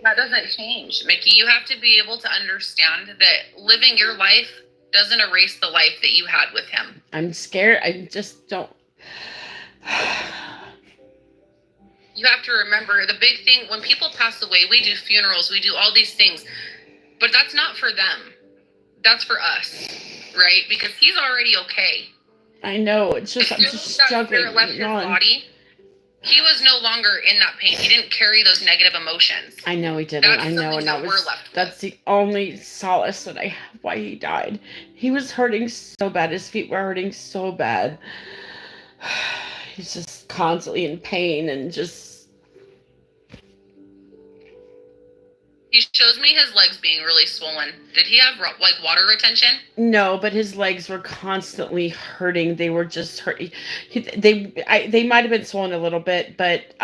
Speaker 1: That doesn't change, Mickey. You have to be able to understand that living your life doesn't erase the life that you had with him.
Speaker 2: I'm scared. I just don't.
Speaker 1: You have to remember the big thing when people pass away, we do funerals, we do all these things, but that's not for them. That's for us, right? Because he's already okay.
Speaker 2: I know. It's just I'm just struggling.
Speaker 1: Left his body. He was no longer in that pain. He didn't carry those negative emotions.
Speaker 2: I know he didn't. I know, and that's the only solace that I have why he died. He was hurting so bad. His feet were hurting so bad. He's just constantly in pain and just.
Speaker 1: He shows me his legs being really swollen. Did he have like water retention?
Speaker 2: No, but his legs were constantly hurting. They were just hurting. They might have been swollen a little bit, but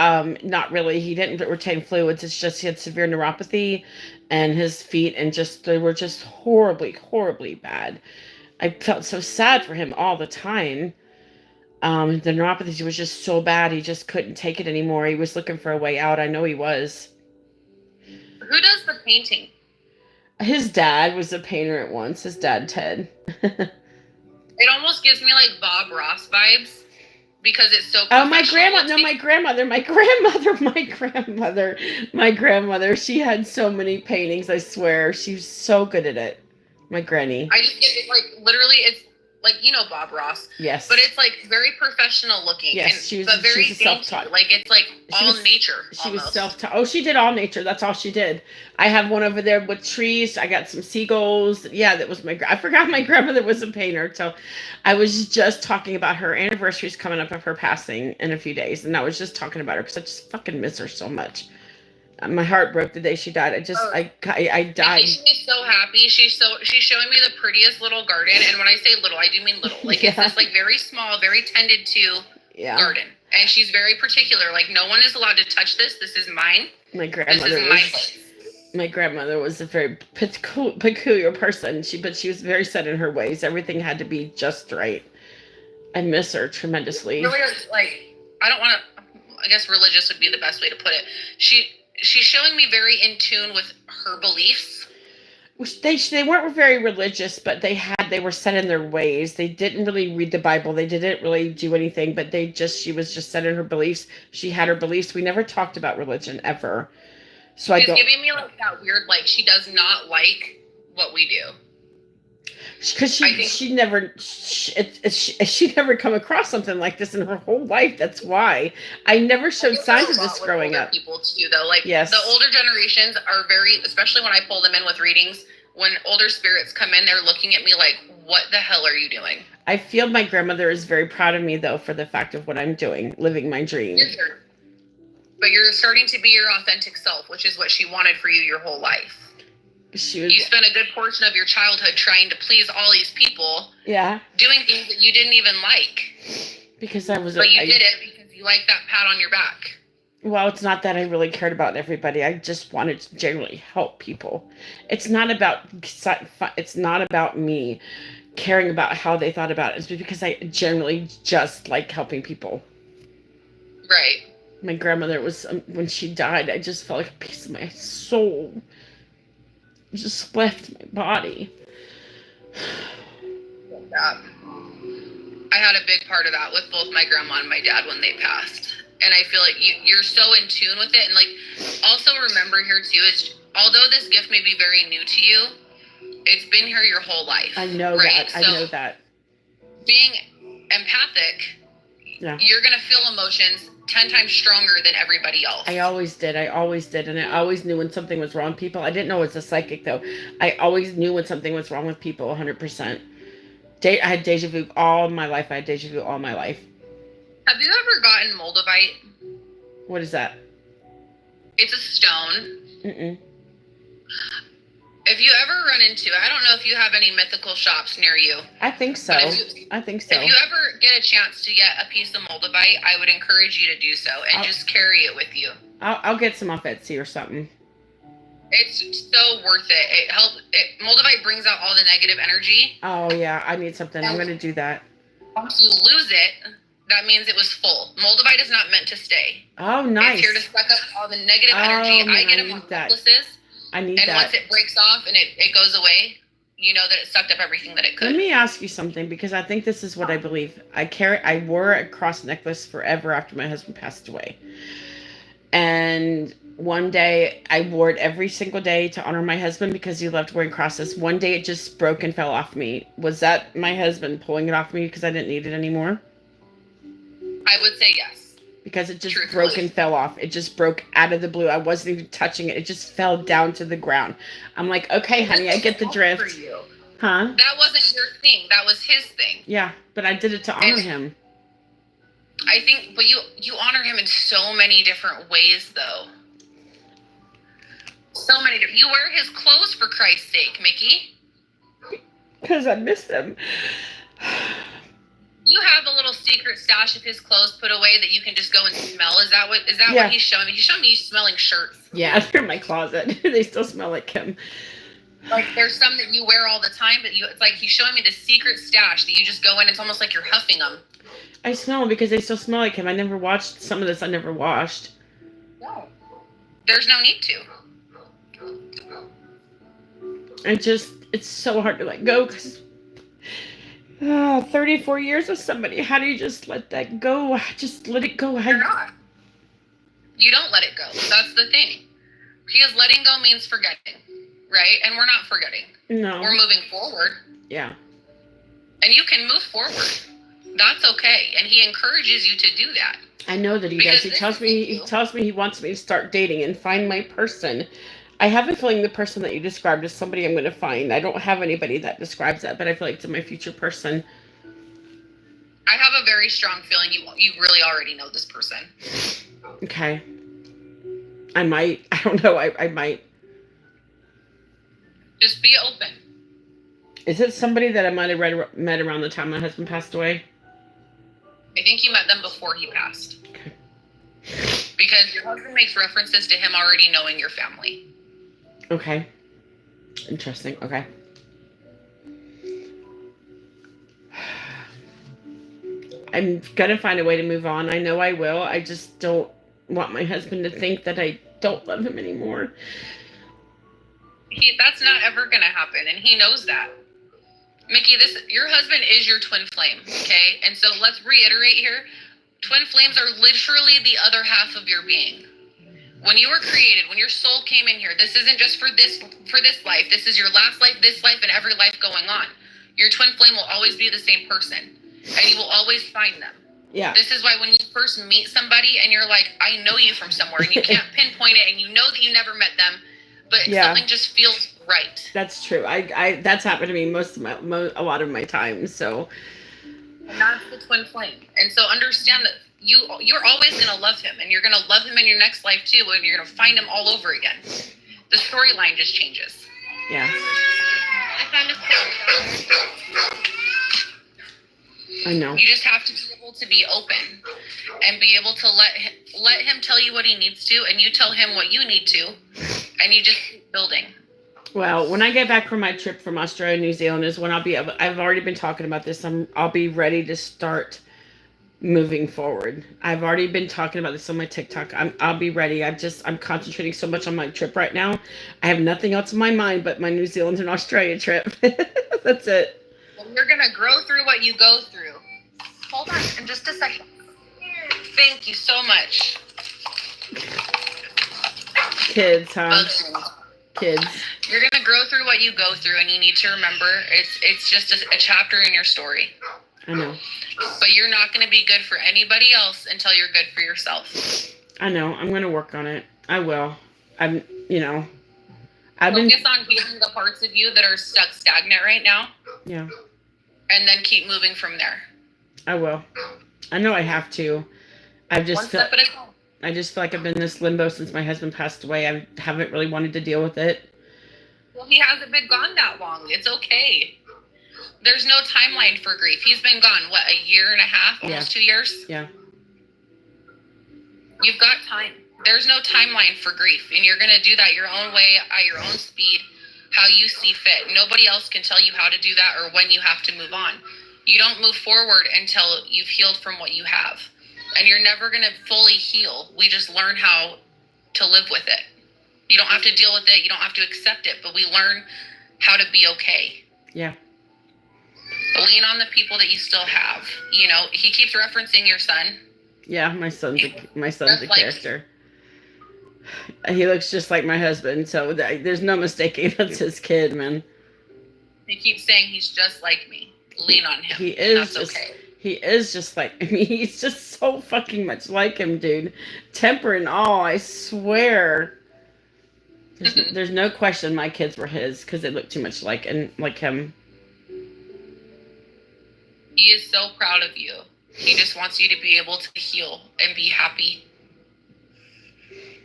Speaker 2: not really. He didn't retain fluids. It's just he had severe neuropathy, and his feet and they were just horribly, horribly bad. I felt so sad for him all the time. The neuropathy was just so bad. He just couldn't take it anymore. He was looking for a way out. I know he was.
Speaker 1: Who does the painting?
Speaker 2: His dad was a painter at once. His dad, Ted.
Speaker 1: It almost gives me like Bob Ross vibes because it's so.
Speaker 2: Oh, my grandmother. She had so many paintings. I swear, she was so good at it. My granny.
Speaker 1: I just get it like literally. It's like Bob Ross.
Speaker 2: Yes.
Speaker 1: But it's like very professional looking.
Speaker 2: Yes,
Speaker 1: but very self-taught. Like it's like all nature.
Speaker 2: She was self-taught. Oh, she did all nature. That's all she did. I have one over there with trees. I got some seagulls. Yeah, that was I forgot my grandmother was a painter. So I was just talking about her anniversary's coming up of her passing in a few days. And I was just talking about her because I just fucking miss her so much. My heart broke the day she died. I died.
Speaker 1: She's so happy. She's showing me the prettiest little garden, and when I say little, I do mean little. Like it's this like very small, very tended to garden, and she's very particular. Like no one is allowed to touch this. This is mine.
Speaker 2: My grandmother was a very peculiar person. But she was very set in her ways. Everything had to be just right. I miss her tremendously.
Speaker 1: Really, like I don't want to. I guess religious would be the best way to put it. She's showing me very in tune with her beliefs.
Speaker 2: They weren't very religious, but they were set in their ways. They didn't really read the Bible. They didn't really do anything, but she was just set in her beliefs. She had her beliefs. We never talked about religion ever. So
Speaker 1: She's giving me like that weird, like she does not like what we do.
Speaker 2: Because she never come across something like this in her whole life. That's why I never showed signs of this growing up.
Speaker 1: People too, though, like
Speaker 2: yes.
Speaker 1: The older generations are very, especially when I pull them in with readings. When older spirits come in, they're looking at me like, "What the hell are you doing?"
Speaker 2: I feel my grandmother is very proud of me, though, for the fact of what I'm doing, living my dream.
Speaker 1: But you're starting to be your authentic self, which is what she wanted for you your whole life. You spent a good portion of your childhood trying to please all these people.
Speaker 2: Yeah.
Speaker 1: Doing things that you didn't even like.
Speaker 2: Because I was.
Speaker 1: But you did it because you liked that pat on your back.
Speaker 2: Well, it's not that I really cared about everybody. I just wanted to generally help people. It's not about me caring about how they thought about it. It's because I generally just like helping people.
Speaker 1: Right.
Speaker 2: My grandmother was, when she died, I just felt like a piece of my soul just left my body.
Speaker 1: Yeah. I had a big part of that with both my grandma and my dad when they passed. And I feel like you're so in tune with it. And like, also remember here too, is although this gift may be very new to you, it's been here your whole life.
Speaker 2: I know
Speaker 1: right?
Speaker 2: that. I know that.
Speaker 1: Being empathic, you're going to feel emotions 10 times stronger than everybody else.
Speaker 2: I always did. And I always knew when something was wrong with people. I didn't know it was a psychic, though. I always knew when something was wrong with people, 100%. I had deja vu all my life. Have you
Speaker 1: ever gotten moldavite?
Speaker 2: What is that?
Speaker 1: It's a stone.
Speaker 2: Mm-mm.
Speaker 1: If you ever run into it, I don't know if you have any mythical shops near you.
Speaker 2: I think so.
Speaker 1: If you ever get a chance to get a piece of moldavite, I would encourage you to do so and just carry it with you.
Speaker 2: I'll get some off Etsy or something.
Speaker 1: It's so worth it. Moldavite brings out all the negative energy.
Speaker 2: Oh, yeah. I need something. I'm going to do that.
Speaker 1: Once you lose it, that means it was full. Moldavite is not meant to stay.
Speaker 2: Oh, nice.
Speaker 1: It's here to suck up all the negative energy.
Speaker 2: Man,
Speaker 1: I get them on necklaces.
Speaker 2: I need that.
Speaker 1: And once it breaks off and it goes away, you know that it sucked up everything that it could.
Speaker 2: Let me ask you something, because I think this is what I believe. I wore a cross necklace forever after my husband passed away. And one day I wore it every single day to honor my husband because he loved wearing crosses. One day it just broke and fell off me. Was that my husband pulling it off me because I didn't need it anymore?
Speaker 1: I would say yes.
Speaker 2: Because it just broke and fell off. It just broke out of the blue. I wasn't even touching it. It just fell down to the ground. I'm like, okay, honey, I get the drift.
Speaker 1: For you.
Speaker 2: Huh?
Speaker 1: That wasn't your thing. That was his thing.
Speaker 2: Yeah, but I did it to honor him.
Speaker 1: I think, but you honor him in so many different ways, though. So many different. You wear his clothes for Christ's sake, Mickey.
Speaker 2: Because I miss them.
Speaker 1: You have a little secret stash of his clothes put away that you can just go and smell. Is that what he's showing me? He's showing me you smelling shirts.
Speaker 2: Yeah, they're in my closet. They still smell like him.
Speaker 1: Like there's some that you wear all the time, but it's like he's showing me the secret stash that you just go in. It's almost like you're huffing them.
Speaker 2: I smell them because they still smell like him. I never watched some of this. I never washed.
Speaker 1: No, there's no need to.
Speaker 2: It's so hard to let go because 34 years with somebody. How do you just let that go? Just let it go.
Speaker 1: You're not. You don't let it go. That's the thing. Because letting go means forgetting, right? And we're not forgetting.
Speaker 2: No.
Speaker 1: We're moving forward.
Speaker 2: Yeah.
Speaker 1: And you can move forward. That's okay. And he encourages you to do that.
Speaker 2: I know that he does. He tells me he wants me to start dating and find my person. I have a feeling the person that you described is somebody I'm going to find. I don't have anybody that describes that, but I feel like it's my future person.
Speaker 1: I have a very strong feeling you really already know this person.
Speaker 2: Okay. I might. I don't know. I might.
Speaker 1: Just be open.
Speaker 2: Is it somebody that I might have met around the time my husband passed away?
Speaker 1: I think you met them before he passed. Okay. Because your husband makes references to him already knowing your family.
Speaker 2: Okay. Interesting. Okay. I'm gonna find a way to move on. I know I will. I just don't want my husband to think that I don't love him anymore.
Speaker 1: That's not ever gonna happen, and he knows that. Mickey, your husband is your twin flame, okay? And so let's reiterate here. Twin flames are literally the other half of your being. When you were created, when your soul came in here, this isn't just for this life. This is your last life, this life, and every life going on. Your twin flame will always be the same person, and you will always find them.
Speaker 2: Yeah.
Speaker 1: This is why when you first meet somebody and you're like, I know you from somewhere, and you can't pinpoint it, and you know that you never met them, but something just feels right. That's
Speaker 2: true. I that's happened to me a lot of my time. So.
Speaker 1: And that's the twin flame. And so understand that you're always going to love him, and you're going to love him in your next life too, and you're going to find him all over again. The storyline just changes.
Speaker 2: Yeah.
Speaker 1: I found a quote.
Speaker 2: I know.
Speaker 1: You just have to be able to be open and be able to let him tell you what he needs to, and you tell him what you need to, and you just keep building.
Speaker 2: Well, when I get back from my trip from Australia and New Zealand is when I've already been talking about this. I'll be ready to start moving forward. I've already been talking about this on my TikTok. I'll be ready. I'm concentrating so much on my trip right now. I have nothing else in my mind but my New Zealand and Australia trip. That's it.
Speaker 1: Well, you're going to grow through what you go through. Hold on in just a second. Thank you so much.
Speaker 2: Kids, huh? Kids.
Speaker 1: You're going to grow through what you go through, and you need to remember it's just a chapter in your story.
Speaker 2: I know.
Speaker 1: But you're not going to be good for anybody else until you're good for yourself.
Speaker 2: I know. I'm going to work on it. I will. Focus
Speaker 1: on healing the parts of you that are stagnant right now.
Speaker 2: Yeah.
Speaker 1: And then keep moving from there.
Speaker 2: I will. I know I have to.
Speaker 1: One step at a time.
Speaker 2: I just feel like I've been in this limbo since my husband passed away. I haven't really wanted to deal with it.
Speaker 1: Well, he hasn't been gone that long. It's okay. There's no timeline for grief. He's been gone, a year and a half? Almost 2 years?
Speaker 2: Yeah.
Speaker 1: You've got time. There's no timeline for grief. And you're going to do that your own way, at your own speed, how you see fit. Nobody else can tell you how to do that or when you have to move on. You don't move forward until you've healed from what you have. And you're never going to fully heal. We just learn how to live with it. You don't have to deal with it. You don't have to accept it. But we learn how to be okay.
Speaker 2: Yeah.
Speaker 1: Lean on the people that you still have. You know, he keeps referencing your son.
Speaker 2: Yeah, my son's a character. He looks just like my husband, so there's no mistaking that's his kid, man.
Speaker 1: He keeps saying he's just like me. Lean on him.
Speaker 2: He is just okay. He is just like, I mean, he's just so fucking much like him, dude. Temper and all, I swear. There's no question my kids were his because they look too much like him.
Speaker 1: He is so proud of you. He just wants you to be able to heal and be happy.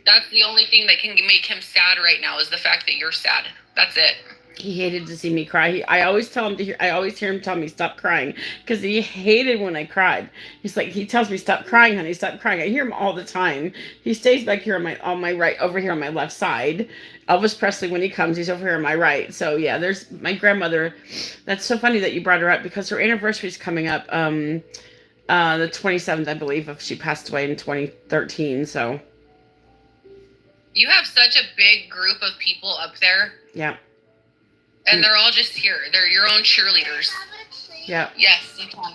Speaker 1: That's the only thing that can make him sad right now is the fact that you're sad. That's it. He
Speaker 2: hated to see me cry. I always tell him I always hear him tell me stop crying because he hated when I cried. He tells me stop crying, honey, stop crying. I hear him all the time. He stays back here on my right, over here on my left side. Elvis Presley, when he comes, he's over here on my right. So yeah, there's my grandmother. That's so funny that you brought her up because her anniversary is coming up. The 27th, I believe, if she passed away in 2013. So.
Speaker 1: You have such a big group of people up there.
Speaker 2: Yeah.
Speaker 1: And they're all just here. They're your own cheerleaders.
Speaker 2: Yeah.
Speaker 1: Yes, you can.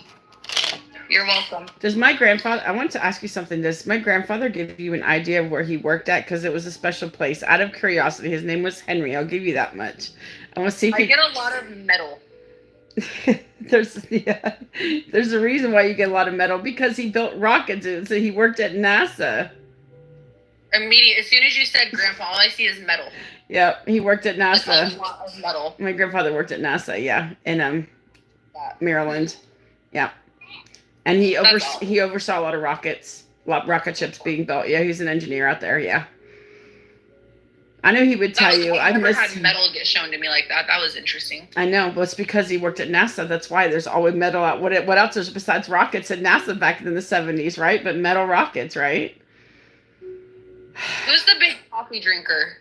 Speaker 1: You're welcome.
Speaker 2: Does my grandfather, I want to ask you something. Does my grandfather give you an idea of where he worked at? Because it was a special place. Out of curiosity, his name was Henry. I'll give you that much. I want to see if
Speaker 1: I get a lot of metal.
Speaker 2: There's a reason why you get a lot of metal because he built rockets. So he worked at NASA.
Speaker 1: Immediate, as soon as you said grandpa, all I see is metal.
Speaker 2: Yeah, he worked at NASA.
Speaker 1: That's a lot of metal.
Speaker 2: My grandfather worked at NASA, yeah, in Maryland. Yeah. And he oversaw a lot of rocket ships being built. Yeah, he's an engineer out there, yeah. I know he would tell you.
Speaker 1: I've never had metal get shown to me like that. That was interesting.
Speaker 2: I know, but it's because he worked at NASA. That's why there's always metal out. What else is besides rockets at NASA back in the 70s, right? But metal rockets, right?
Speaker 1: Who's the big coffee drinker?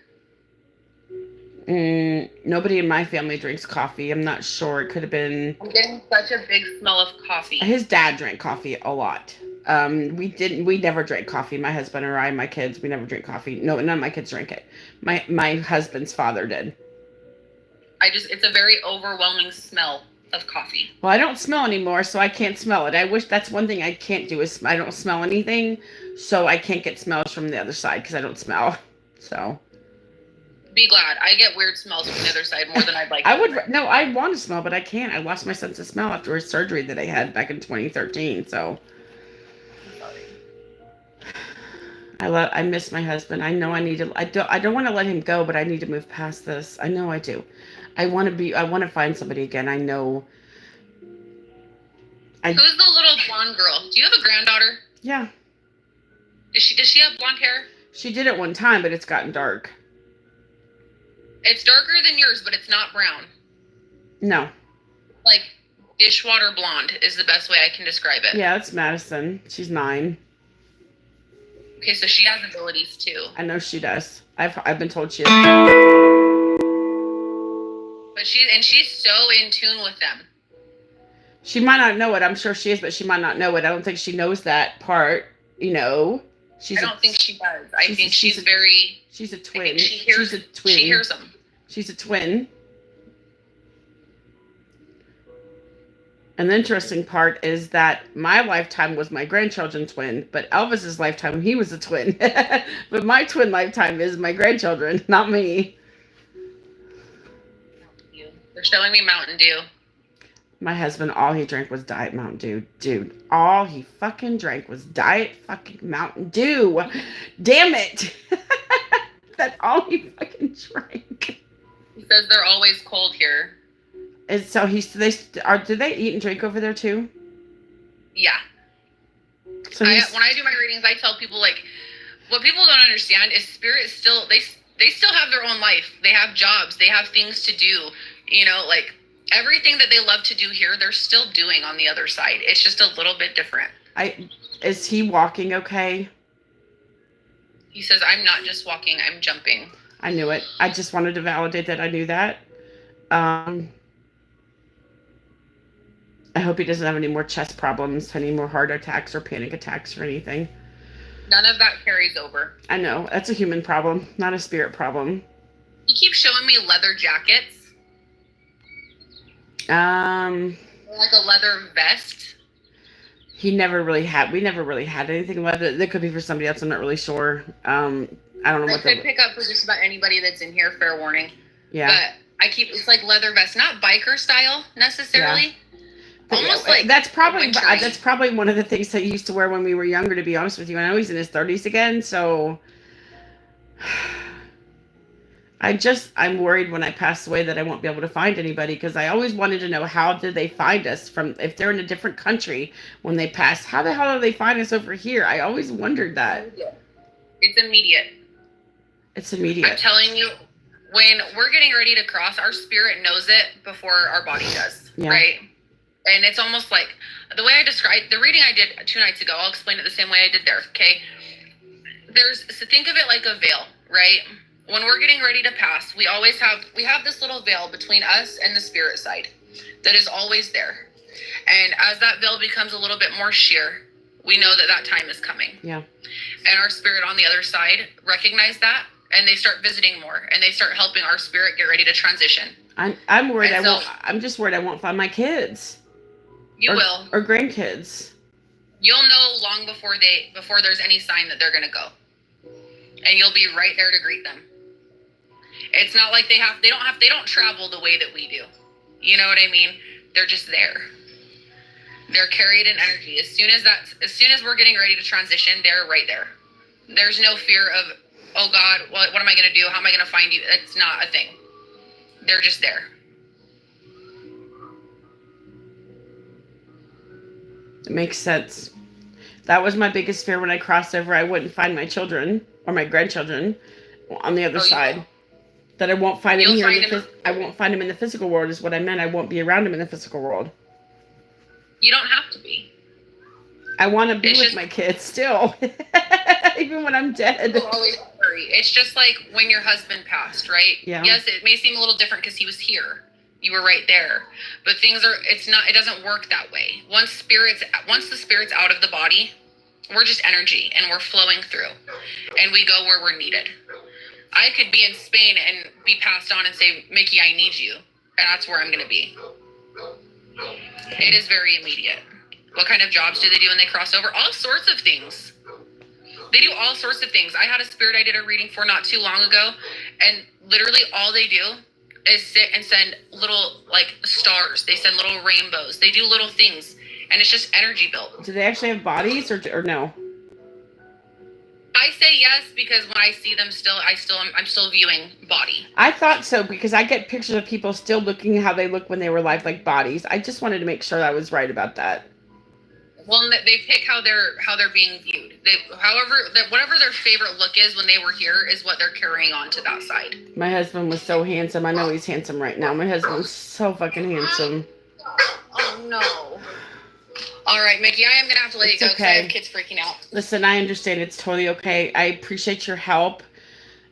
Speaker 2: Nobody in my family drinks coffee. I'm not sure. It could have been.
Speaker 1: I'm getting such a big smell of coffee.
Speaker 2: His dad drank coffee a lot. We never drank coffee. My husband or I, my kids, we never drink coffee. No, none of my kids drink it. My husband's father did.
Speaker 1: It's a very overwhelming smell of coffee.
Speaker 2: Well, I don't smell anymore, so I can't smell it. I wish that's one thing I can't do is I don't smell anything, so I can't get smells from the other side because I don't smell. So.
Speaker 1: Be glad. I get weird smells from the other side more than I'd like.
Speaker 2: I want to smell, but I can't. I lost my sense of smell after a surgery that I had back in 2013. So. I miss my husband. I know I need to. I don't want to let him go, but I need to move past this. I know I do. I want to find somebody again. I know.
Speaker 1: Who's the little blonde girl? Do you have a granddaughter?
Speaker 2: Yeah.
Speaker 1: Does she have blonde hair?
Speaker 2: She did at one time, but it's gotten dark.
Speaker 1: It's darker than yours, but it's not brown.
Speaker 2: No.
Speaker 1: Like dishwater blonde is the best way I can describe it.
Speaker 2: Yeah, it's Madison. She's 9.
Speaker 1: Okay, so she has abilities too.
Speaker 2: I know she does. I've been told she is.
Speaker 1: But she's so in tune with them.
Speaker 2: She might not know it. I'm sure she is, but she might not know it. I don't think she knows that part. You know,
Speaker 1: I don't think she does. I think she's very.
Speaker 2: She's a twin.
Speaker 1: She's a twin. She hears them.
Speaker 2: She's a twin. And the interesting part is that my lifetime was my grandchildren's twin, but Elvis's lifetime, he was a twin. But my twin lifetime is my grandchildren, not me.
Speaker 1: They're showing me Mountain Dew.
Speaker 2: My husband, all he drank was Diet Mountain Dew. Dude, all he fucking drank was Diet fucking Mountain Dew. Damn it. That's all he fucking drank.
Speaker 1: He says they're always cold here.
Speaker 2: And so do they eat and drink over there too?
Speaker 1: Yeah.
Speaker 2: So
Speaker 1: when I do my readings, I tell people like, what people don't understand is spirits still they still have their own life. They have jobs. They have things to do. You know, like everything that they love to do here, they're still doing on the other side. It's just a little bit different.
Speaker 2: Is he walking okay?
Speaker 1: He says, I'm not just walking, I'm jumping.
Speaker 2: I knew it. I just wanted to validate that I knew that. I hope he doesn't have any more chest problems, any more heart attacks or panic attacks or anything.
Speaker 1: None of that carries over.
Speaker 2: I know. That's a human problem, not a spirit problem.
Speaker 1: He keeps showing me leather jackets. Like a leather vest.
Speaker 2: We never really had anything leather. That could be for somebody else. I'm not really sure. I don't know what
Speaker 1: could pick up for just about anybody that's in here. Fair warning.
Speaker 2: Yeah.
Speaker 1: But it's like leather vest, not biker style necessarily. Yeah. Almost like
Speaker 2: that's probably one of the things that he used to wear when we were younger, to be honest with you. I know he's in his 30s again, so I'm worried when I pass away that I won't be able to find anybody, because I always wanted to know, how did they find us from, if they're in a different country when they pass, how the hell do they find us over here? I always wondered that.
Speaker 1: It's immediate.
Speaker 2: It's immediate.
Speaker 1: I'm telling you, when we're getting ready to cross, our spirit knows it before our body does, right? And it's almost like the way I described the reading I did 2 nights ago. I'll explain it the same way I did there. Okay. So think of it like a veil, right? When we're getting ready to pass, we have this little veil between us and the spirit side that is always there. And as that veil becomes a little bit more sheer, we know that time is coming.
Speaker 2: Yeah.
Speaker 1: And our spirit on the other side recognize that, and they start visiting more, and they start helping our spirit get ready to transition.
Speaker 2: I'm worried. I'm just worried I won't find my kids.
Speaker 1: You will.
Speaker 2: Or grandkids.
Speaker 1: You'll know long before there's any sign that they're going to go. And you'll be right there to greet them. It's not like they don't travel the way that we do. You know what I mean? They're just there. They're carried in energy. As soon as we're getting ready to transition, they're right there. There's no fear of, oh God, what am I going to do? How am I going to find you? It's not a thing. They're just there.
Speaker 2: It makes sense. That was my biggest fear when I crossed over. I wouldn't find my children or my grandchildren on the other side. That I won't find them here. I won't find them in the physical world is what I meant. I won't be around them in the physical world.
Speaker 1: You don't have to be.
Speaker 2: I want to be with my kids still, even when I'm dead.
Speaker 1: People always worry. It's just like when your husband passed, right?
Speaker 2: Yeah.
Speaker 1: Yes, it may seem a little different because he was here. You were right there. But it doesn't work that way. Once the spirit's out of the body, we're just energy and we're flowing through. And we go where we're needed. I could be in Spain and be passed on and say, Mickey, I need you. And that's where I'm going to be. It is very immediate. What kind of jobs do they do when they cross over? All sorts of things. They do all sorts of things. I had a spirit I did a reading for not too long ago. And literally all they do is sit and send little stars. They send little rainbows. They do little things. And it's just energy built.
Speaker 2: Do they actually have bodies or no?
Speaker 1: I say yes because when I see them I'm still viewing body.
Speaker 2: I thought so because I get pictures of people still looking how they look when they were alive, like bodies. I just wanted to make sure I was right about that.
Speaker 1: Well, they pick how they're being viewed. Whatever their favorite look is when they were here is what they're carrying on to that side.
Speaker 2: My husband was so handsome. I know he's handsome right now. My husband's so fucking handsome.
Speaker 1: Oh no. All right, Mickey, I am going to have to let you go because I have kids freaking out.
Speaker 2: Listen, I understand. It's totally okay. I appreciate your help.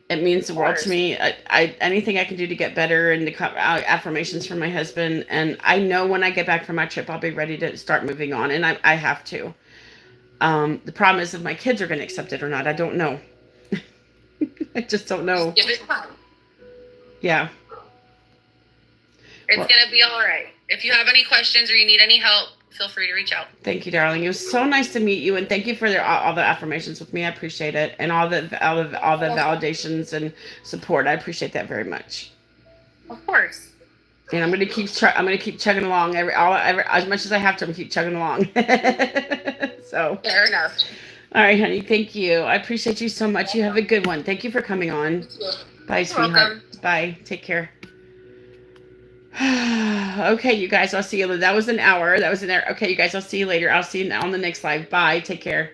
Speaker 2: It means the world to me. Anything I can do to get better and affirmations from my husband. And I know when I get back from my trip, I'll be ready to start moving on. And I have to. The problem is if my kids are going to accept it or not. I don't know. I just don't know.
Speaker 1: Give it time.
Speaker 2: Yeah.
Speaker 1: It's going to be all right. If you have any questions or you need any help, feel free to reach out.
Speaker 2: Thank you, darling. It was so nice to meet you, and thank you for all the affirmations with me. I appreciate it, and all the validations and support. I appreciate that very much.
Speaker 1: Of course.
Speaker 2: And I'm gonna keep chugging along as much as I have to. I'm gonna keep chugging along. So.
Speaker 1: Fair enough.
Speaker 2: All right, honey. Thank you. I appreciate you so much. You have a good one. Thank you for coming on. Bye, sweetheart.
Speaker 1: Welcome.
Speaker 2: Bye. Take care. Okay, you guys, I'll see you. That was an hour. Okay, you guys, I'll see you later. I'll see you on the next live. Bye. Take care.